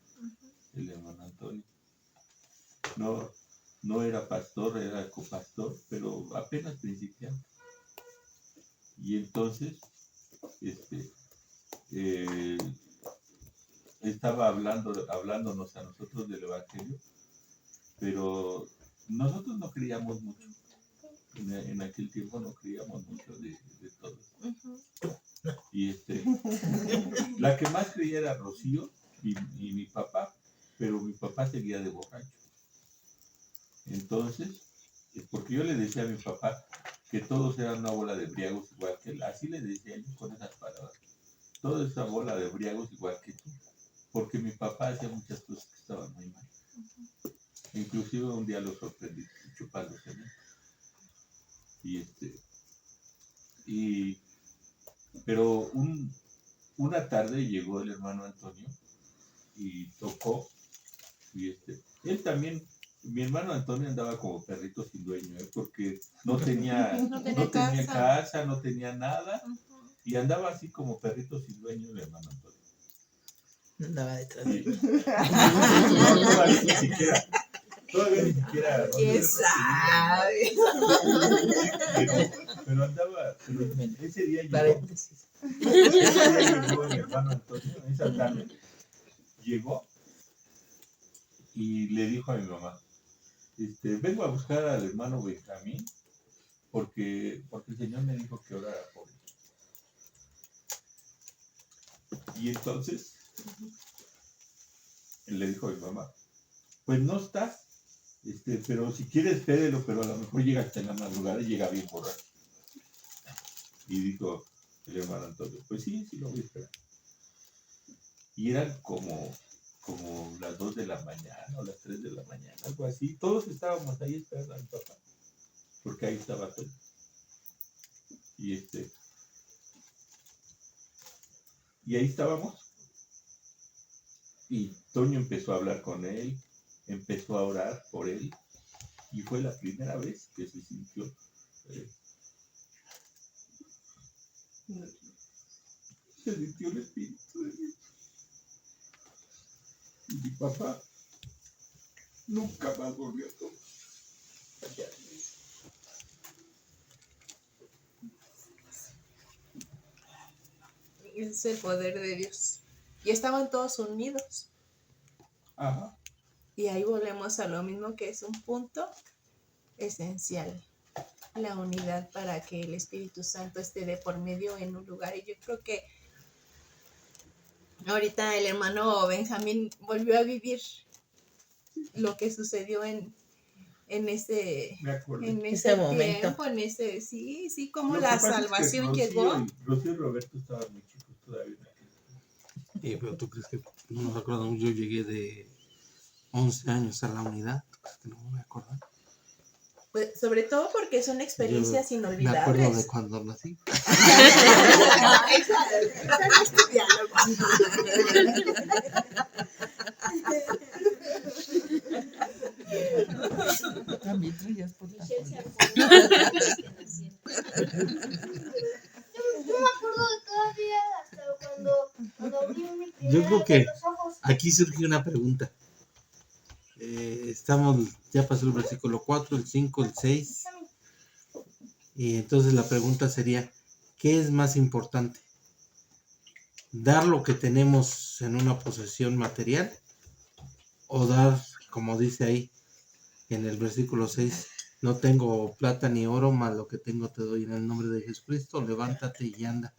el hermano Antonio. No era pastor, era copastor, pero apenas principiante. Y entonces, estaba hablándonos a nosotros del evangelio, pero nosotros no creíamos mucho. En aquel tiempo no creíamos mucho de todo. Y la que más creía era Rocío y mi papá, pero mi papá seguía de borracho. Entonces, porque yo le decía a mi papá que todos eran una bola de briagos igual que él, así le decía yo con esas palabras, toda esa bola de briagos igual que tú, porque mi papá hacía muchas cosas que estaban muy mal. Inclusive un día lo sorprendí chupando cemento. Pero una tarde llegó el hermano Antonio y tocó, y él también, mi hermano Antonio andaba como perrito sin dueño, porque no tenía casa, no tenía nada, y andaba así como perrito sin dueño el hermano Antonio. Andaba detrás Sí. de Todavía ni siquiera. ¿Quién sabe? Pero andaba, ese día llegó paréntesis. mi hermano Antonio, esa tarde llegó y le dijo a mi mamá, vengo a buscar al hermano Benjamín porque el Señor me dijo que orara por él. Y entonces le dijo a mi mamá, pues no está, pero si quieres espérelo, pero a lo mejor llega hasta en la madrugada y llega bien borracho. Y dijo el hermano Antonio, pues sí lo voy a esperar. Y eran como las 2 de la mañana o las 3 de la mañana, algo así. Todos estábamos ahí esperando a mi papá, porque ahí estaba todo. Y ahí estábamos. Y Toño empezó a hablar con él, empezó a orar por él, y fue la primera vez que se sintió el Espíritu de Dios. Y mi papá nunca más volvió a tomar. Es el poder de Dios. Y estaban todos unidos. Ajá. Y ahí volvemos a lo mismo, que es un punto esencial. La unidad para que el Espíritu Santo esté de por medio en un lugar. Y yo creo que ahorita el hermano Benjamín volvió a vivir lo que sucedió en ese momento. tiempo, sí, como Lo la que pasa salvación es que llegó. Rocío y Roberto estaban muy chicos todavía. Pero tú crees que no nos acordamos, yo llegué de 11 años a la unidad, ¿tú crees que no me voy a acordar? Pues, sobre todo porque son experiencias Me inolvidables. acuerdo de cuando nací. También traías por la Yo me acuerdo de cada día hasta cuando abrí mi Yo creo que los ojos. aquí surge una pregunta. Ya pasó el versículo 4, el 5, el 6. Y entonces la pregunta sería, ¿qué es más importante? ¿Dar lo que tenemos en una posesión material? ¿O dar, como dice ahí en el versículo 6, no tengo plata ni oro, mas lo que tengo te doy en el nombre de Jesucristo, levántate y anda?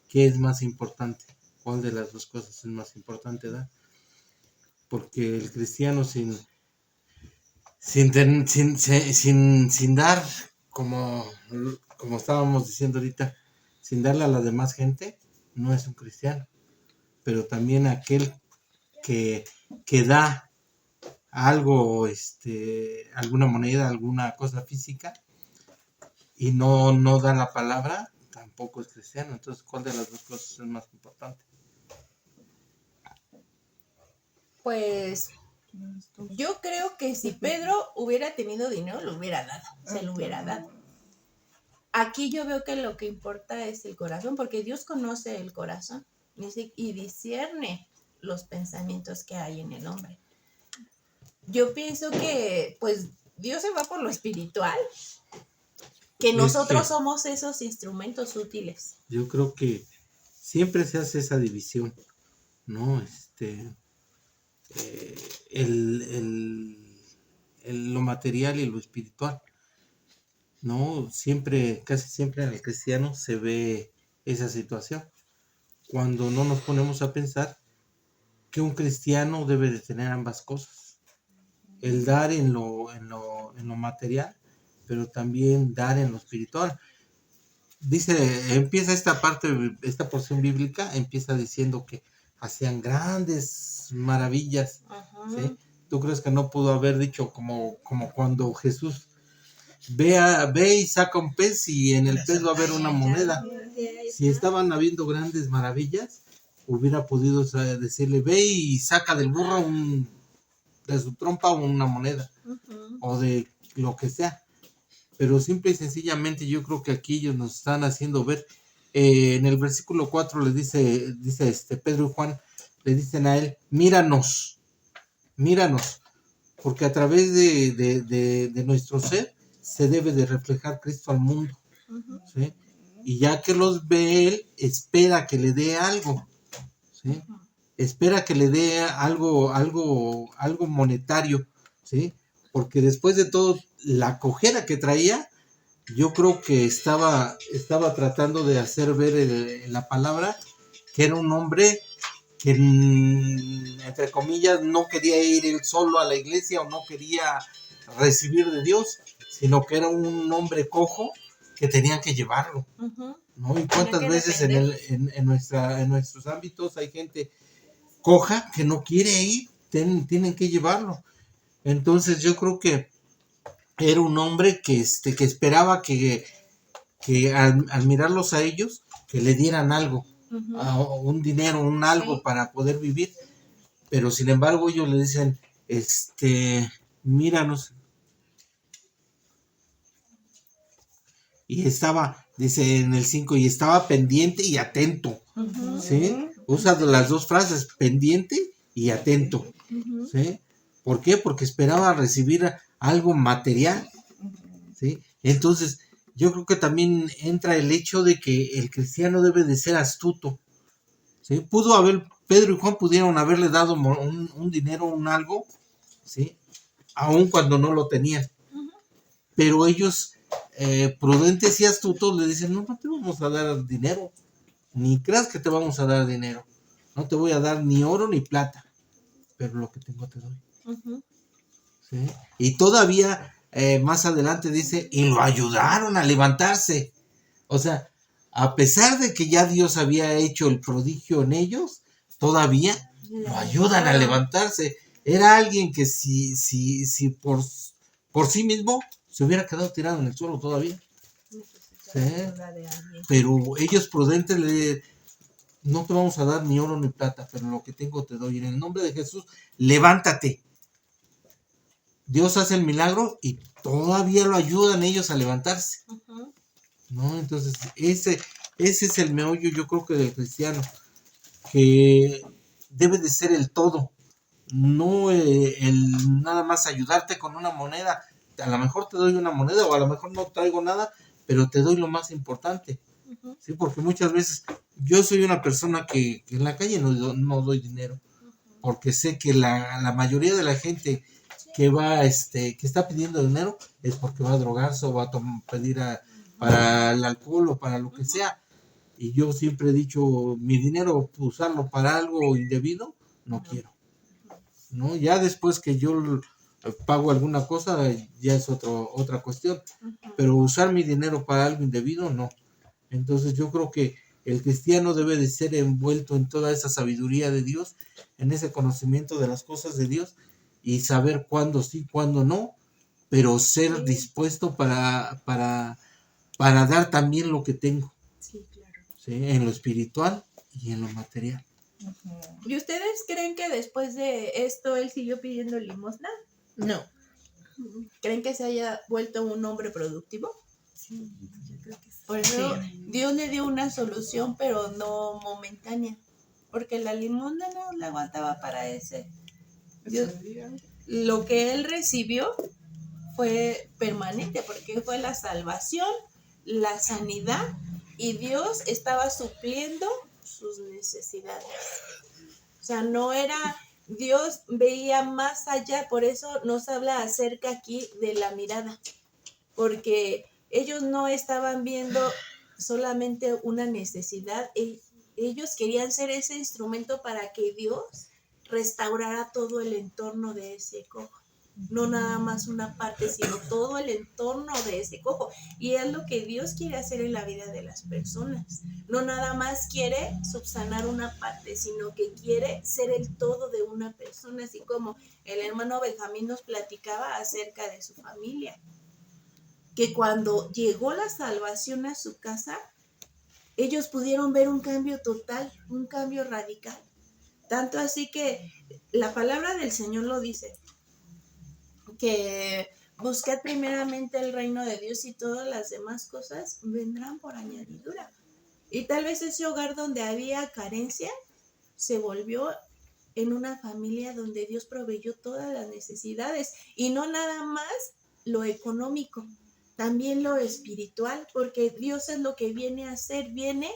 ¿Qué es más importante? ¿Cuál de las dos cosas es más importante dar? Porque el cristiano sin dar, como estábamos diciendo ahorita, sin darle a la demás gente, no es un cristiano. Pero también aquel que da algo, alguna moneda, alguna cosa física, y no da la palabra, tampoco es cristiano. Entonces, ¿cuál de las dos cosas es más importante? Pues yo creo que si Pedro hubiera tenido dinero, lo hubiera dado, se lo hubiera dado. Aquí yo veo que lo que importa es el corazón, porque Dios conoce el corazón y discierne los pensamientos que hay en el hombre. Yo pienso que pues Dios se va por lo espiritual, que nosotros somos esos instrumentos útiles. Yo creo que siempre se hace esa división, ¿no? lo material y lo espiritual, ¿no? Siempre, casi siempre en el cristiano se ve esa situación. Cuando no nos ponemos a pensar que un cristiano debe de tener ambas cosas. El dar en lo material, pero también dar en lo espiritual. Empieza esta parte, esta porción bíblica, empieza diciendo que hacían grandes maravillas, ¿sí? ¿Tú crees que no pudo haber dicho como cuando Jesús ve y saca un pez y en el pez va a haber una moneda? Si estaban habiendo grandes maravillas, hubiera podido decirle, ve y saca del burro de su trompa una moneda, o de lo que sea. Pero simple y sencillamente yo creo que aquí ellos nos están haciendo ver, en el versículo 4 le dice Pedro y Juan, le dicen a él, míranos, porque a través de nuestro ser se debe de reflejar Cristo al mundo, ¿sí? Y ya que los ve él, espera que le dé algo, ¿sí? Espera que le dé algo monetario, ¿sí? Porque después de todo, la cojera que traía, yo creo que estaba tratando de hacer ver en la palabra que era un hombre que, entre comillas, no quería ir él solo a la iglesia o no quería recibir de Dios, sino que era un hombre cojo que tenían que llevarlo, ¿no? Y cuántas veces en nuestros ámbitos hay gente coja que no quiere ir, tienen que llevarlo. Entonces yo creo que era un hombre que esperaba que al mirarlos a ellos, que le dieran algo, un dinero, un algo, sí, para poder vivir. Pero sin embargo ellos le dicen, míranos. Y estaba, dice en el 5, y estaba pendiente y atento, ¿sí? Usa las dos frases, pendiente y atento, ¿sí? ¿Por qué? Porque esperaba recibir algo material, ¿sí? Entonces, yo creo que también entra el hecho de que el cristiano debe de ser astuto, ¿sí? Pedro y Juan pudieron haberle dado un dinero, un algo, ¿sí? Aun cuando no lo tenían. Pero ellos, prudentes y astutos, le dicen, no te vamos a dar dinero, ni creas que te vamos a dar dinero, no te voy a dar ni oro ni plata, pero lo que tengo te doy. ¿Sí? Y todavía más adelante dice, y lo ayudaron a levantarse. O sea, a pesar de que ya Dios había hecho el prodigio en ellos, todavía lo ayudan a levantarse. Era alguien que si por sí mismo se hubiera quedado tirado en el suelo todavía. ¿Sí? Pero ellos prudentes no te vamos a dar ni oro ni plata, pero lo que tengo te doy. En el nombre de Jesús, levántate. Dios hace el milagro y todavía lo ayudan ellos a levantarse. ¿No? Entonces, ese es el meollo, yo creo que del cristiano, que debe de ser el todo, no el nada más ayudarte con una moneda. A lo mejor te doy una moneda o a lo mejor no traigo nada, pero te doy lo más importante. ¿Sí? Porque muchas veces yo soy una persona que en la calle no doy dinero, porque sé que la mayoría de la gente que va, que está pidiendo dinero es porque va a drogarse o va a pedir para el alcohol o para lo que sea. Y yo siempre he dicho, mi dinero, usarlo para algo indebido, no quiero. ¿No? Ya después que yo pago alguna cosa, ya es otra cuestión. Pero usar mi dinero para algo indebido, no. Entonces yo creo que el cristiano debe de ser envuelto en toda esa sabiduría de Dios, en ese conocimiento de las cosas de Dios, y saber cuándo sí, cuándo no, pero ser dispuesto para dar también lo que tengo. Sí, claro. ¿Sí? En lo espiritual y en lo material. ¿Y ustedes creen que después de esto él siguió pidiendo limosna? No. ¿Creen que se haya vuelto un hombre productivo? Sí, yo creo que sí. Por eso Dios le dio una solución, pero no momentánea, porque la limosna no la aguantaba para ese. Dios, lo que él recibió fue permanente, porque fue la salvación, la sanidad, y Dios estaba supliendo sus necesidades. O sea, no era Dios veía más allá, por eso nos habla acerca aquí de la mirada, porque ellos no estaban viendo solamente una necesidad, ellos querían ser ese instrumento para que Dios restaurara todo el entorno de ese cojo. No nada más una parte, sino todo el entorno de ese cojo. Y es lo que Dios quiere hacer en la vida de las personas. No nada más quiere subsanar una parte, sino que quiere ser el todo de una persona, así como el hermano Benjamín nos platicaba acerca de su familia. Que cuando llegó la salvación a su casa, ellos pudieron ver un cambio total, un cambio radical. Tanto así que la palabra del Señor lo dice, que buscad primeramente el reino de Dios y todas las demás cosas vendrán por añadidura. Y tal vez ese hogar donde había carencia se volvió en una familia donde Dios proveyó todas las necesidades y no nada más lo económico, también lo espiritual, porque Dios es lo que viene a hacer, viene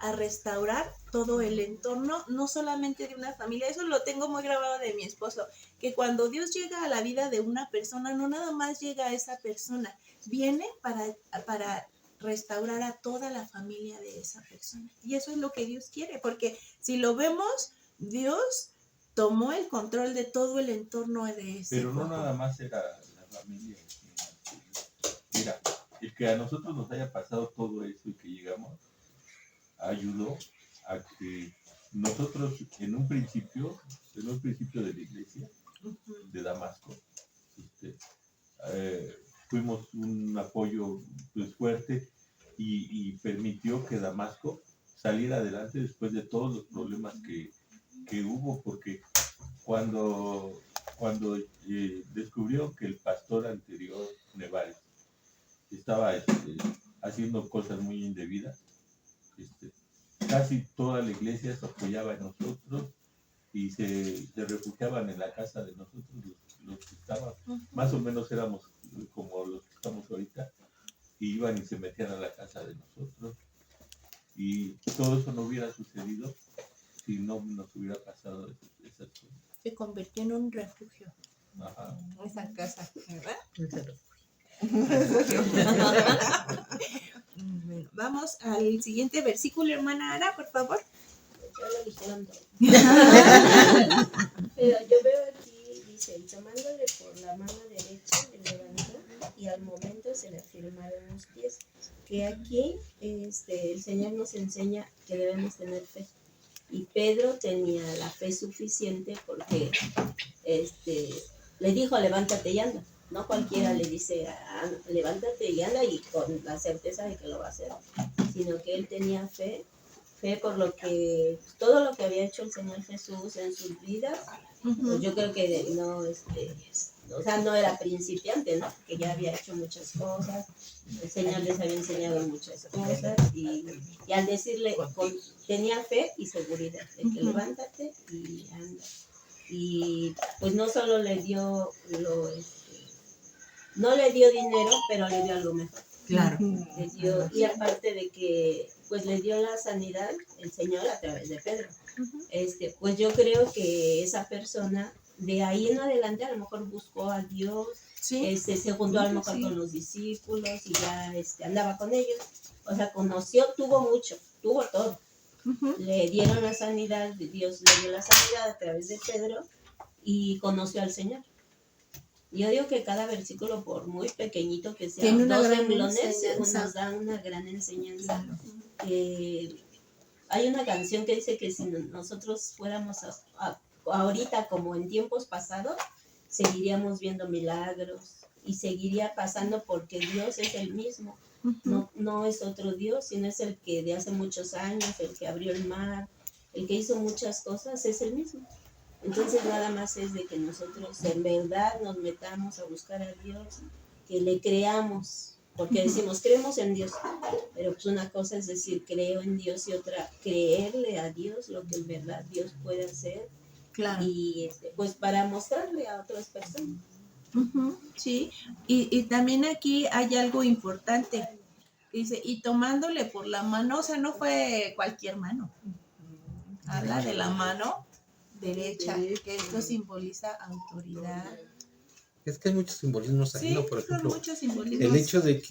a restaurar todo el entorno, no solamente de una familia. Eso lo tengo muy grabado de mi esposo, que cuando Dios llega a la vida de una persona, no nada más llega a esa persona, viene para restaurar a toda la familia de esa persona. Y eso es lo que Dios quiere, porque si lo vemos, Dios tomó el control de todo el entorno de ese Pero no cojo. nada más era la familia. Mira, el que a nosotros nos haya pasado todo eso y que llegamos, ayudó a que nosotros en un principio de la iglesia de Damasco, fuimos un apoyo pues fuerte y permitió que Damasco saliera adelante después de todos los problemas que hubo, porque cuando descubrió que el pastor anterior, Nevares, estaba haciendo cosas muy indebidas, casi toda la iglesia se apoyaba en nosotros y se refugiaban en la casa de nosotros, los que estaban, más o menos éramos como los que estamos ahorita, y iban y se metían a la casa de nosotros. Y todo eso no hubiera sucedido si no nos hubiera pasado esas cosas. Se convirtió en un refugio. Ajá. Esa casa, ¿verdad? Bueno, vamos al siguiente versículo, hermana Ana, por favor. Ya lo dijeron todo. Pero yo veo aquí, dice, y tomándole por la mano derecha, le levantó, y al momento se le afirmaron los pies. Que aquí el Señor nos enseña que debemos tener fe. Y Pedro tenía la fe suficiente porque le dijo, levántate y anda. No cualquiera le dice, levántate y anda, y con la certeza de que lo va a hacer, sino que él tenía fe por lo que, todo lo que había hecho el Señor Jesús en sus vidas. Pues yo creo que no, o sea, no era principiante, ¿no? Que ya había hecho muchas cosas, el Señor les había enseñado muchas cosas, y al decirle, tenía fe y seguridad de que levántate y anda. Y pues no solo le dio no le dio dinero, pero le dio algo mejor. Claro. Y aparte de que pues le dio la sanidad el Señor a través de Pedro. Pues yo creo que esa persona de ahí en adelante a lo mejor buscó a Dios, Sí. se juntó a lo mejor con los discípulos y ya andaba con ellos. O sea, conoció, tuvo mucho, tuvo todo. Le dieron la sanidad, Dios le dio la sanidad a través de Pedro y conoció al Señor. Yo digo que cada versículo, por muy pequeñito que sea, tiene una dos gran renglones, enseñanza. nos da una gran enseñanza. Claro. Hay una canción que dice que si nosotros fuéramos ahorita como en tiempos pasados, seguiríamos viendo milagros y seguiría pasando porque Dios es el mismo. No es otro Dios, sino es el que de hace muchos años, el que abrió el mar, el que hizo muchas cosas, es el mismo. Entonces nada más es de que nosotros en verdad nos metamos a buscar a Dios, que le creamos, porque decimos creemos en Dios, pero pues una cosa es decir creo en Dios y otra creerle a Dios lo que en verdad Dios puede hacer. Claro. Y pues para mostrarle a otras personas. Sí, y también aquí hay algo importante. Dice, y tomándole por la mano, o sea, no fue cualquier mano. Habla de la mano derecha, que esto simboliza autoridad. Es que hay muchos simbolismos ahí, Sí, ¿no? Por son ejemplo, muchos simbolismos. el hecho de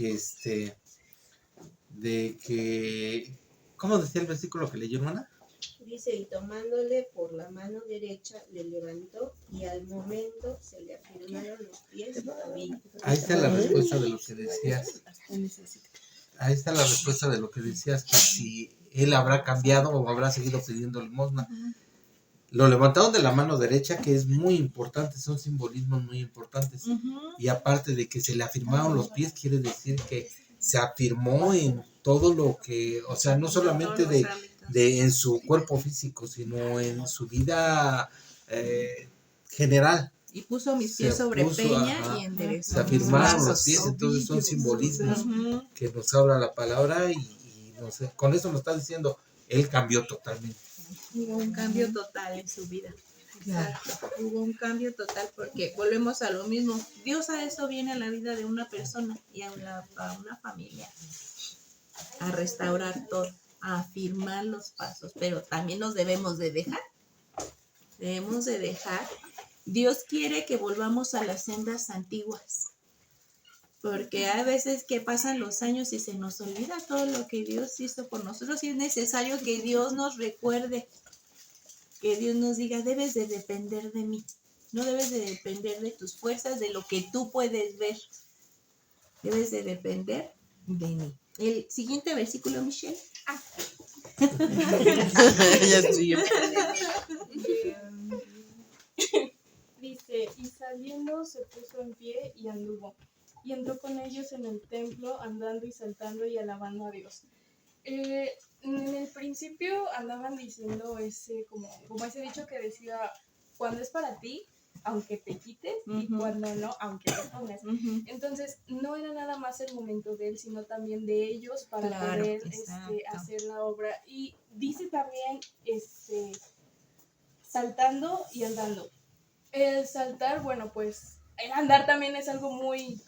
que, ¿cómo decía el versículo que leyó, hermana? Dice, y tomándole por la mano derecha, le levantó y al momento se le afirmaron los pies y tobillos. Ahí está la respuesta de lo que decías. Ahí está la respuesta de lo que decías, que si él habrá cambiado o habrá seguido pidiendo limosna. Lo levantaron de la mano derecha, que es muy importante, son simbolismos muy importantes. Y aparte de que se le afirmaron los pies, quiere decir que se afirmó en todo lo que, o sea, no solamente de en su cuerpo físico, sino en su vida general. Y puso mis pies sobre peña y enderezó. Se afirmaron los pies, entonces son simbolismos que nos habla la palabra y no sé, con eso nos está diciendo, él cambió totalmente. Hubo un cambio total en su vida. Exacto. Hubo un cambio total porque volvemos a lo mismo. Dios a eso viene a la vida de una persona y a una familia. A restaurar todo, a afirmar los pasos, pero también nos debemos de dejar. Debemos de dejar. Dios quiere que volvamos a las sendas antiguas. Porque hay veces que pasan los años y se nos olvida todo lo que Dios hizo por nosotros y es necesario que Dios nos recuerde, que Dios nos diga, debes de depender de mí, no debes de depender de tus fuerzas, de lo que tú puedes ver, debes de depender de mí. El siguiente versículo, Michelle. Ya estoy yo. Dice, y saliendo se puso en pie y anduvo, y entró con ellos en el templo, andando y saltando y alabando a Dios. En el principio andaban diciendo como ese dicho que decía, cuando es para ti, aunque te quites, y cuando no, aunque te pones. Entonces, no era nada más el momento de él, sino también de ellos para poder hacer la obra. Y dice también, saltando y andando. El saltar, bueno, pues el andar también es algo muy,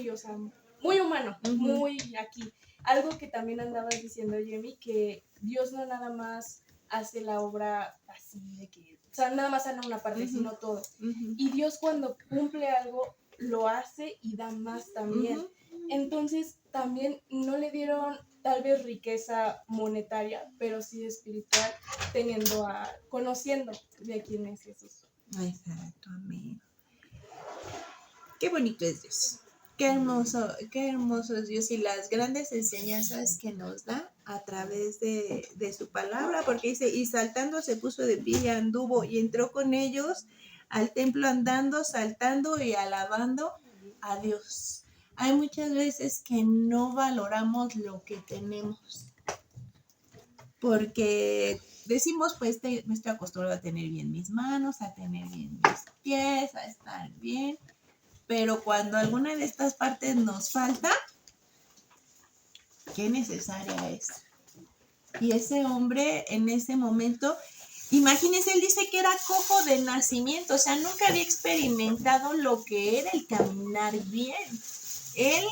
o sea, muy humano, muy aquí. Algo que también andabas diciendo, Jamie, que Dios no nada más hace la obra así de que, o sea, nada más sana una parte, sino todo. Y Dios cuando cumple algo, lo hace y da más también. Entonces, también no le dieron tal vez riqueza monetaria, pero sí espiritual, conociendo de quién es Jesús. Exacto, amén. Qué bonito es Dios. Qué hermoso es Dios y las grandes enseñanzas que nos da a través de su palabra, porque dice, y saltando se puso de pie y anduvo y entró con ellos al templo andando, saltando y alabando a Dios. Hay muchas veces que no valoramos lo que tenemos, porque decimos, pues me estoy acostumbrado a tener bien mis manos, a tener bien mis pies, a estar bien. Pero cuando alguna de estas partes nos falta, qué necesaria es. Y ese hombre en ese momento, imagínense, él dice que era cojo de nacimiento, o sea, nunca había experimentado lo que era el caminar bien. Él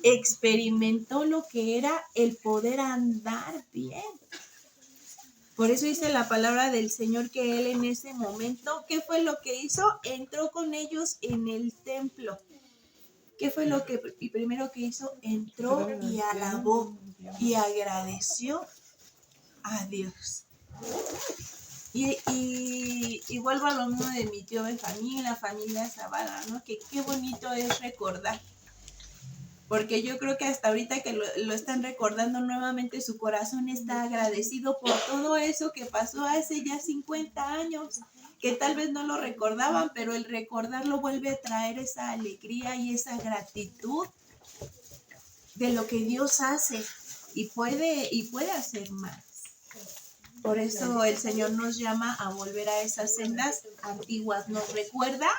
experimentó lo que era el poder andar bien. Por eso dice la palabra del Señor que él en ese momento, ¿qué fue lo que hizo? Entró con ellos en el templo. ¿Qué fue lo que primero que hizo? Entró y alabó y agradeció a Dios. Y vuelvo a lo mismo de mi tío Benjamín, la familia Zavala, ¿no? Que qué bonito es recordar. Porque yo creo que hasta ahorita que lo están recordando nuevamente, su corazón está agradecido por todo eso que pasó hace ya 50 años, que tal vez no lo recordaban, pero el recordarlo vuelve a traer esa alegría y esa gratitud de lo que Dios hace y puede hacer más. Por eso el Señor nos llama a volver a esas sendas antiguas, nos recuerda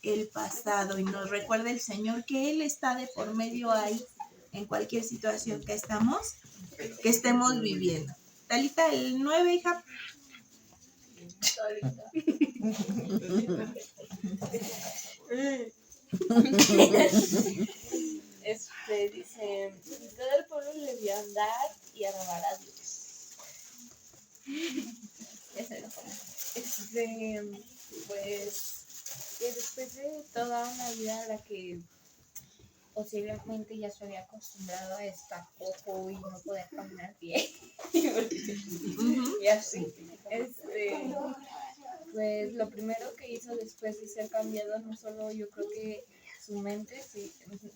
el pasado y nos recuerda el Señor que Él está de por medio ahí en cualquier situación que estemos viviendo. Talita, el 9, hija. Dice, todo el pueblo le vio andar y alabar a Dios. Pues que después de toda una vida a la que posiblemente ya se había acostumbrado a estar cojo y no poder caminar bien y así, pues lo primero que hizo después de ser cambiado, no solo yo creo que su mente,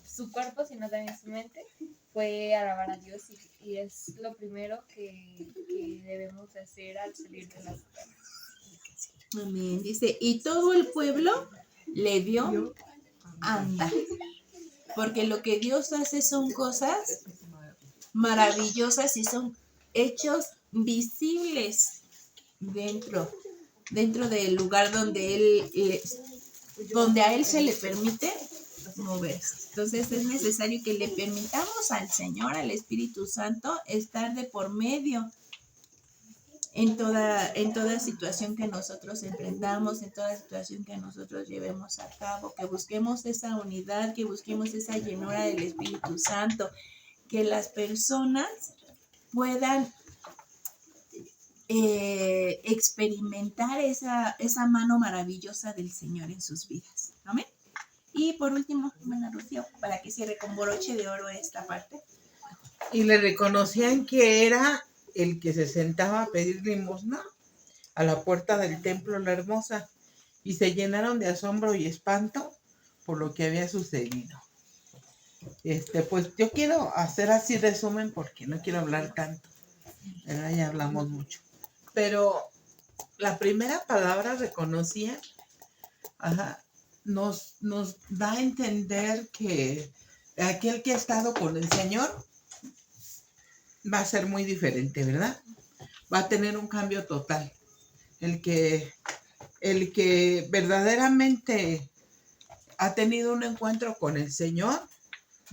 su cuerpo, sino también su mente, fue alabar a Dios y es lo primero que debemos hacer al salir de las casas. Amén. Dice, y todo el pueblo le dio andar. Porque lo que Dios hace son cosas maravillosas y son hechos visibles dentro del lugar donde a Él se le permite moverse. Entonces es necesario que le permitamos al Señor, al Espíritu Santo, estar de por medio en toda situación que nosotros enfrentamos, en toda situación que nosotros llevemos a cabo, que busquemos esa unidad, que busquemos esa llenura del Espíritu Santo, que las personas puedan experimentar esa mano maravillosa del Señor en sus vidas. Amén. Y por último, hermana Rocío, para que cierre con broche de oro esta parte. Y le reconocían que era el que se sentaba a pedir limosna a la puerta del templo La Hermosa, y se llenaron de asombro y espanto por lo que había sucedido. Pues yo quiero hacer así resumen porque no quiero hablar tanto, ¿verdad? Ya hablamos mucho. Pero la primera palabra reconocía, nos da a entender que aquel que ha estado con el Señor va a ser muy diferente, ¿verdad? Va a tener un cambio total. El que verdaderamente ha tenido un encuentro con el Señor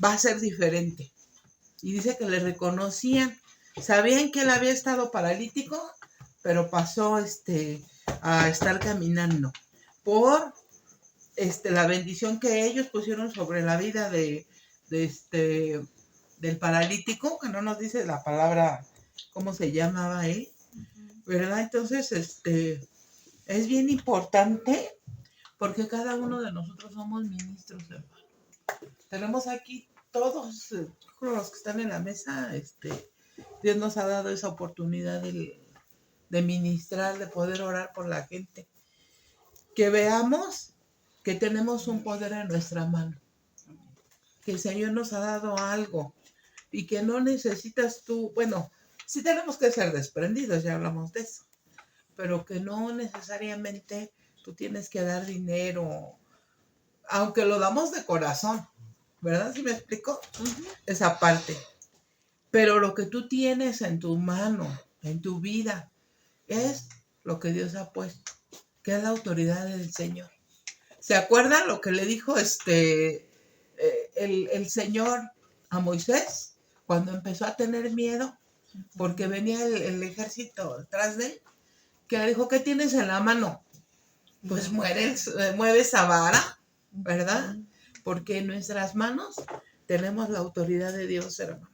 va a ser diferente. Y dice que le reconocían, sabían que él había estado paralítico, pero pasó a estar caminando por la bendición que ellos pusieron sobre la vida del paralítico, que no nos dice la palabra, ¿cómo se llamaba él? ¿Verdad? Entonces, es bien importante porque cada uno de nosotros somos ministros, hermano. Tenemos aquí todos los que están en la mesa, Dios nos ha dado esa oportunidad de ministrar, de poder orar por la gente. Que veamos que tenemos un poder en nuestra mano, que el Señor nos ha dado algo y que no necesitas tú, bueno, sí tenemos que ser desprendidos, ya hablamos de eso, pero que no necesariamente tú tienes que dar dinero, aunque lo damos de corazón, ¿verdad? ¿Sí me explico? Esa parte. Pero lo que tú tienes en tu mano, en tu vida, es lo que Dios ha puesto, que es la autoridad del Señor. ¿Se acuerdan lo que le dijo el Señor a Moisés cuando empezó a tener miedo? Porque venía el ejército detrás de él, que le dijo, ¿qué tienes en la mano? Pues mueve esa vara, ¿verdad? Porque en nuestras manos tenemos la autoridad de Dios, hermano.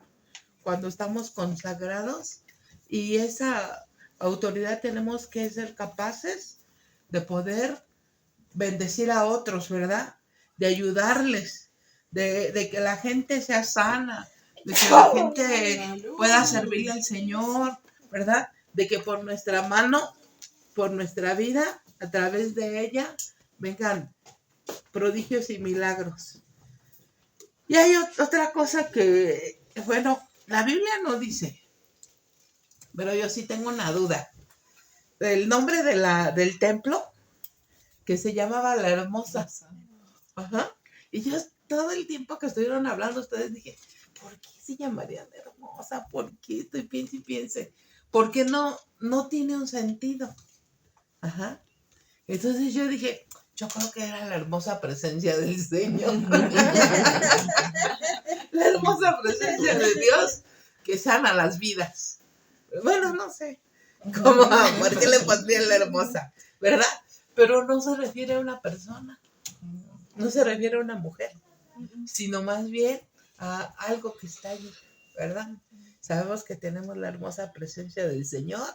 Cuando estamos consagrados, y esa autoridad tenemos que ser capaces de poder bendecir a otros, ¿verdad? De ayudarles, de que la gente sea sana, de que la gente pueda servirle al Señor, ¿verdad? De que por nuestra mano, por nuestra vida, a través de ella, vengan prodigios y milagros. Y hay otra cosa que, bueno, la Biblia no dice, pero yo sí tengo una duda. El nombre del templo, que se llamaba La Hermosa. Ajá. Y yo todo el tiempo que estuvieron hablando ustedes dije, ¿por qué se llamaría La Hermosa? ¿Por qué? Estoy piense y piense. Porque no tiene un sentido. Ajá. Entonces yo dije, yo creo que era la hermosa presencia del Señor. La hermosa presencia de Dios que sana las vidas. Bueno, no sé cómo, ¿por qué le pondrían la hermosa? ¿Verdad? Pero no se refiere a una persona, no se refiere a una mujer, sino más bien a algo que está allí, ¿verdad? Sabemos que tenemos la hermosa presencia del Señor,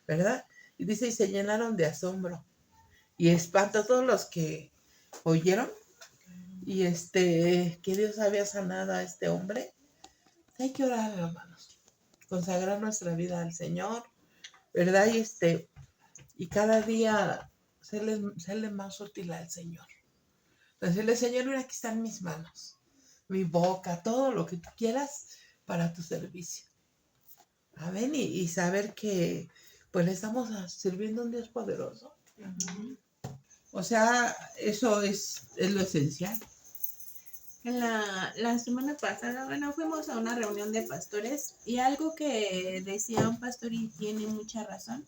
¿verdad? Y dice, y se llenaron de asombro. y espanta a todos los que oyeron y que Dios había sanado a este hombre. Hay que orar, hermanos, consagrar nuestra vida al Señor, ¿verdad? Y cada día serle más útil al Señor. Decirle, Señor, mira, aquí están mis manos, mi boca, todo lo que tú quieras para tu servicio. Amén. Y saber que pues le estamos sirviendo a un Dios poderoso. O sea, eso es lo esencial. La semana pasada, bueno, fuimos a una reunión de pastores y algo que decía un pastor y tiene mucha razón,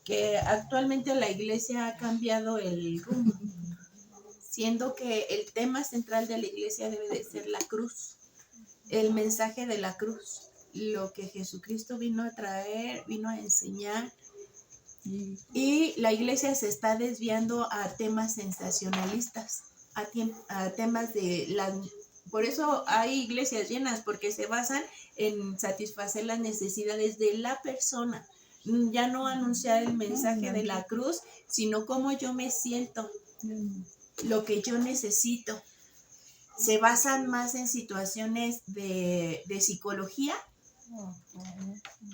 que actualmente la iglesia ha cambiado el rumbo, siendo que el tema central de la iglesia debe de ser la cruz, el mensaje de la cruz, lo que Jesucristo vino a traer, vino a enseñar. Y la iglesia se está desviando a temas sensacionalistas, a temas por eso hay iglesias llenas, porque se basan en satisfacer las necesidades de la persona, ya no anunciar el mensaje de la cruz, sino cómo yo me siento, lo que yo necesito. Se basan más en situaciones de psicología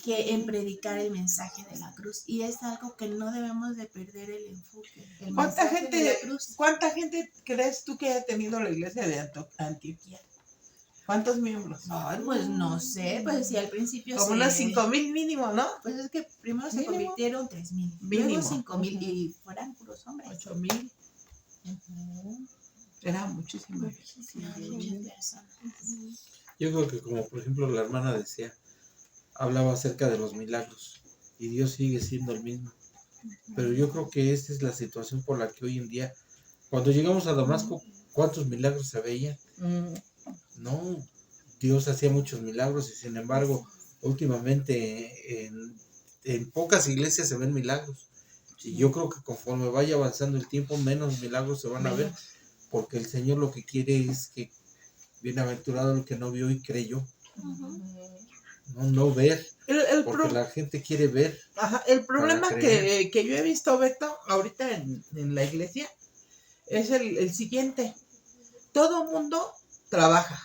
que en predicar el mensaje de la cruz, y es algo que no debemos de perder el enfoque. ¿Cuánta gente crees tú que haya tenido la iglesia de Antioquía? ¿Cuántos miembros? Ay, pues no sé, pues si al principio como unos 5,000 mínimo, ¿no? Pues es que primero se convirtieron 3,000, luego 5,000 y fueran puros hombres. 8,000. Era muchísimo. Yo creo que como por ejemplo la hermana decía, hablaba acerca de los milagros y Dios sigue siendo el mismo. Pero yo creo que esta es la situación por la que hoy en día, cuando llegamos a Damasco, ¿cuántos milagros se veían? No, Dios hacía muchos milagros y sin embargo, últimamente en pocas iglesias se ven milagros. Y yo creo que conforme vaya avanzando el tiempo, menos milagros se van a ver, porque el Señor lo que quiere es que bienaventurado el que no vio y creyó. No ver, porque la gente quiere ver. Ajá, el problema que yo he visto, Beto, ahorita en la iglesia, es el siguiente. Todo mundo trabaja.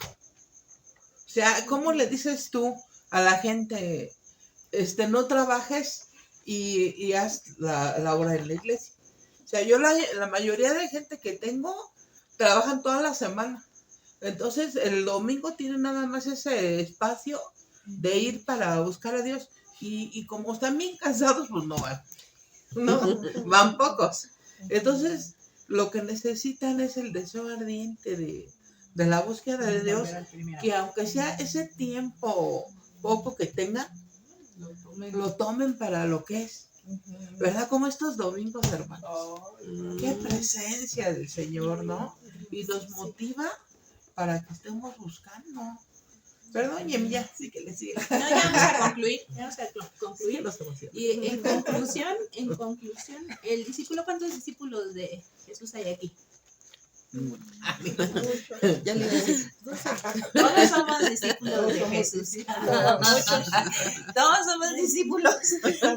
O sea, ¿cómo le dices tú a la gente, no trabajes y haz la obra en la iglesia? O sea, yo la mayoría de gente que tengo trabajan toda la semana. Entonces, el domingo tienen nada más ese espacio de ir para buscar a Dios. Y como están bien cansados, pues no van. No, van pocos. Entonces, lo que necesitan es el deseo ardiente de la búsqueda de Dios, que aunque sea ese tiempo poco que tengan, lo tomen para lo que es. ¿Verdad? Como estos domingos, hermanos. Qué presencia del Señor, ¿no? Y nos motiva para que estemos buscando. Perdón, ya, sí que le sigue. No, ya vamos a concluir. Y en conclusión, el discípulo, ¿cuántos discípulos de Jesús hay aquí? Ya le dije. Todos somos discípulos de Jesús. Todos somos discípulos.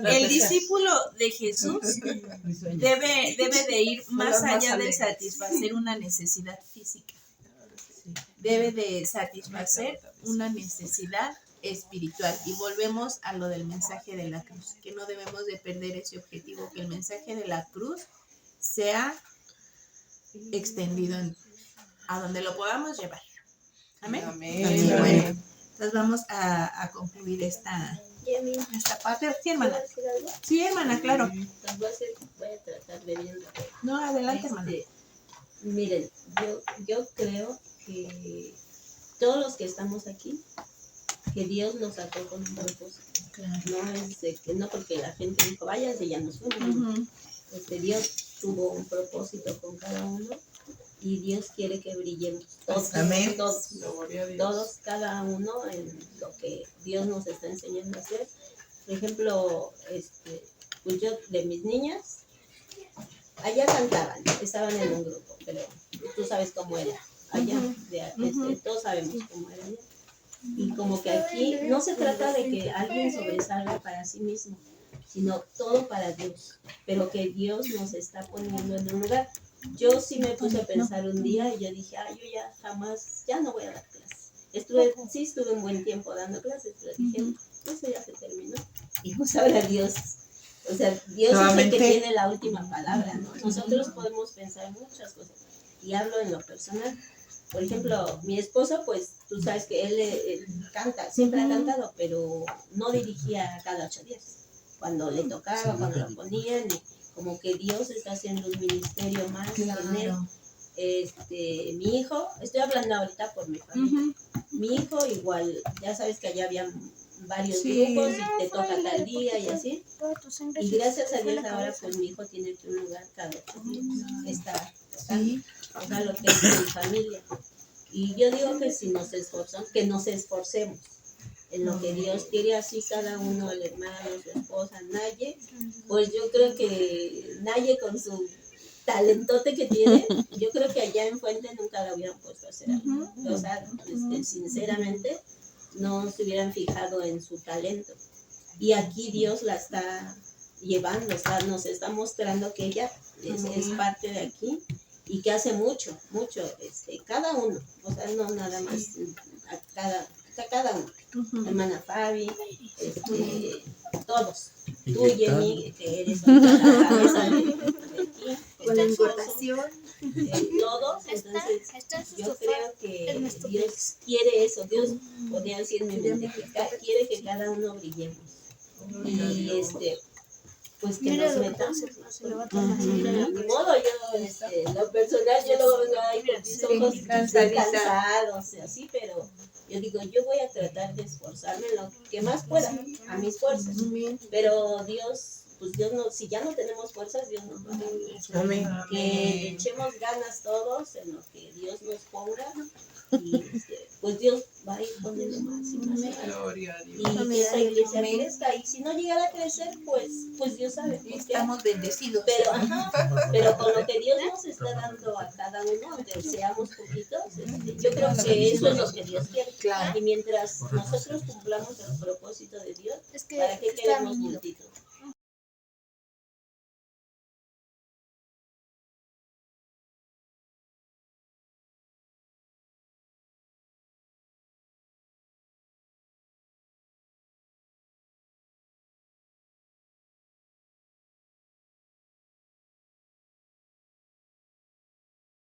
El discípulo de Jesús debe de ir más allá de satisfacer una necesidad física. Debe de satisfacer una necesidad espiritual. Y volvemos a lo del mensaje de la cruz, que no debemos de perder ese objetivo, que el mensaje de la cruz sea extendido a donde lo podamos llevar. Amén. Amén. Bueno, entonces vamos a concluir esta parte. Sí, hermana. Sí, hermana, claro. Voy a tratar de bien. No, adelante, hermana. Miren, yo creo que todos los que estamos aquí, que Dios nos sacó con un propósito. Claro. No es que no porque la gente dijo, váyanse y ya nos fuimos. Dios tuvo un propósito con cada uno y Dios quiere que brillemos. Amén. Todos, cada uno en lo que Dios nos está enseñando a hacer. Por ejemplo, pues yo de mis niñas, allá cantaban, estaban en un grupo, pero tú sabes cómo era. Allá, todos sabemos cómo era allá. Y como que aquí no se trata de que alguien sobresalga para sí mismo, sino todo para Dios, pero que Dios nos está poniendo en un lugar. Yo sí me puse a pensar un día y yo dije, yo ya jamás, ya no voy a dar clases. Estuve un buen tiempo dando clases, pero dije, eso ya se terminó. Y pues ahora Dios, o sea, Dios es el que tiene la última palabra, ¿no? Nosotros podemos pensar muchas cosas. Y hablo en lo personal. Por ejemplo, mi esposo, pues tú sabes que él canta, siempre ha cantado, pero no dirigía cada 8 días. Cuando le tocaba, cuando lo ponían, y como que Dios está haciendo un ministerio más en él. Mi hijo, estoy hablando ahorita por mi familia. Mi hijo igual, ya sabes que allá había varios grupos y te toca tal día y así. Y gracias a Dios ahora pues mi hijo tiene un lugar cada 8 días. Está tocando. O sea, lo que es mi familia. Y yo digo que si nos esforzamos, que nos esforcemos en lo que Dios quiere, así cada uno, el hermano, su esposa, Naye, pues yo creo que Naye con su talentote que tiene, yo creo que allá en Fuente nunca la hubieran puesto a hacer algo. O sea, sinceramente, no se hubieran fijado en su talento. Y aquí Dios la está llevando, nos está mostrando que ella es parte de aquí y que hace mucho, cada uno, o sea, no nada más cada uno. Hermana Fabi, todos. Tú, Jenny, que eres la cabeza de aquí, con la importación. Todos, entonces yo creo que Dios quiere eso. Dios podría decir en mi mente que quiere que cada uno brillemos. Y pues que nos metamos. De modo, yo, lo personal, yo luego vengo ahí con mis ojos cansados, así, pero yo digo, yo voy a tratar de esforzarme lo que más pueda, a mis fuerzas. Pero Dios, pues Dios no, si ya no tenemos fuerzas, Dios nos va a dar. Amén. Que le echemos ganas todos en lo que Dios nos ponga. Y pues Dios va a ir poniendo más y más. Gloria a Dios. Y que esa iglesia crezca. Y si no llegara a crecer, pues Dios sabe. Estamos bendecidos. Pero con lo que Dios nos está dando a cada uno, aunque seamos poquitos, yo creo que eso es lo que Dios quiere. Y mientras nosotros cumplamos el propósito de Dios, ¿para qué queremos multitud?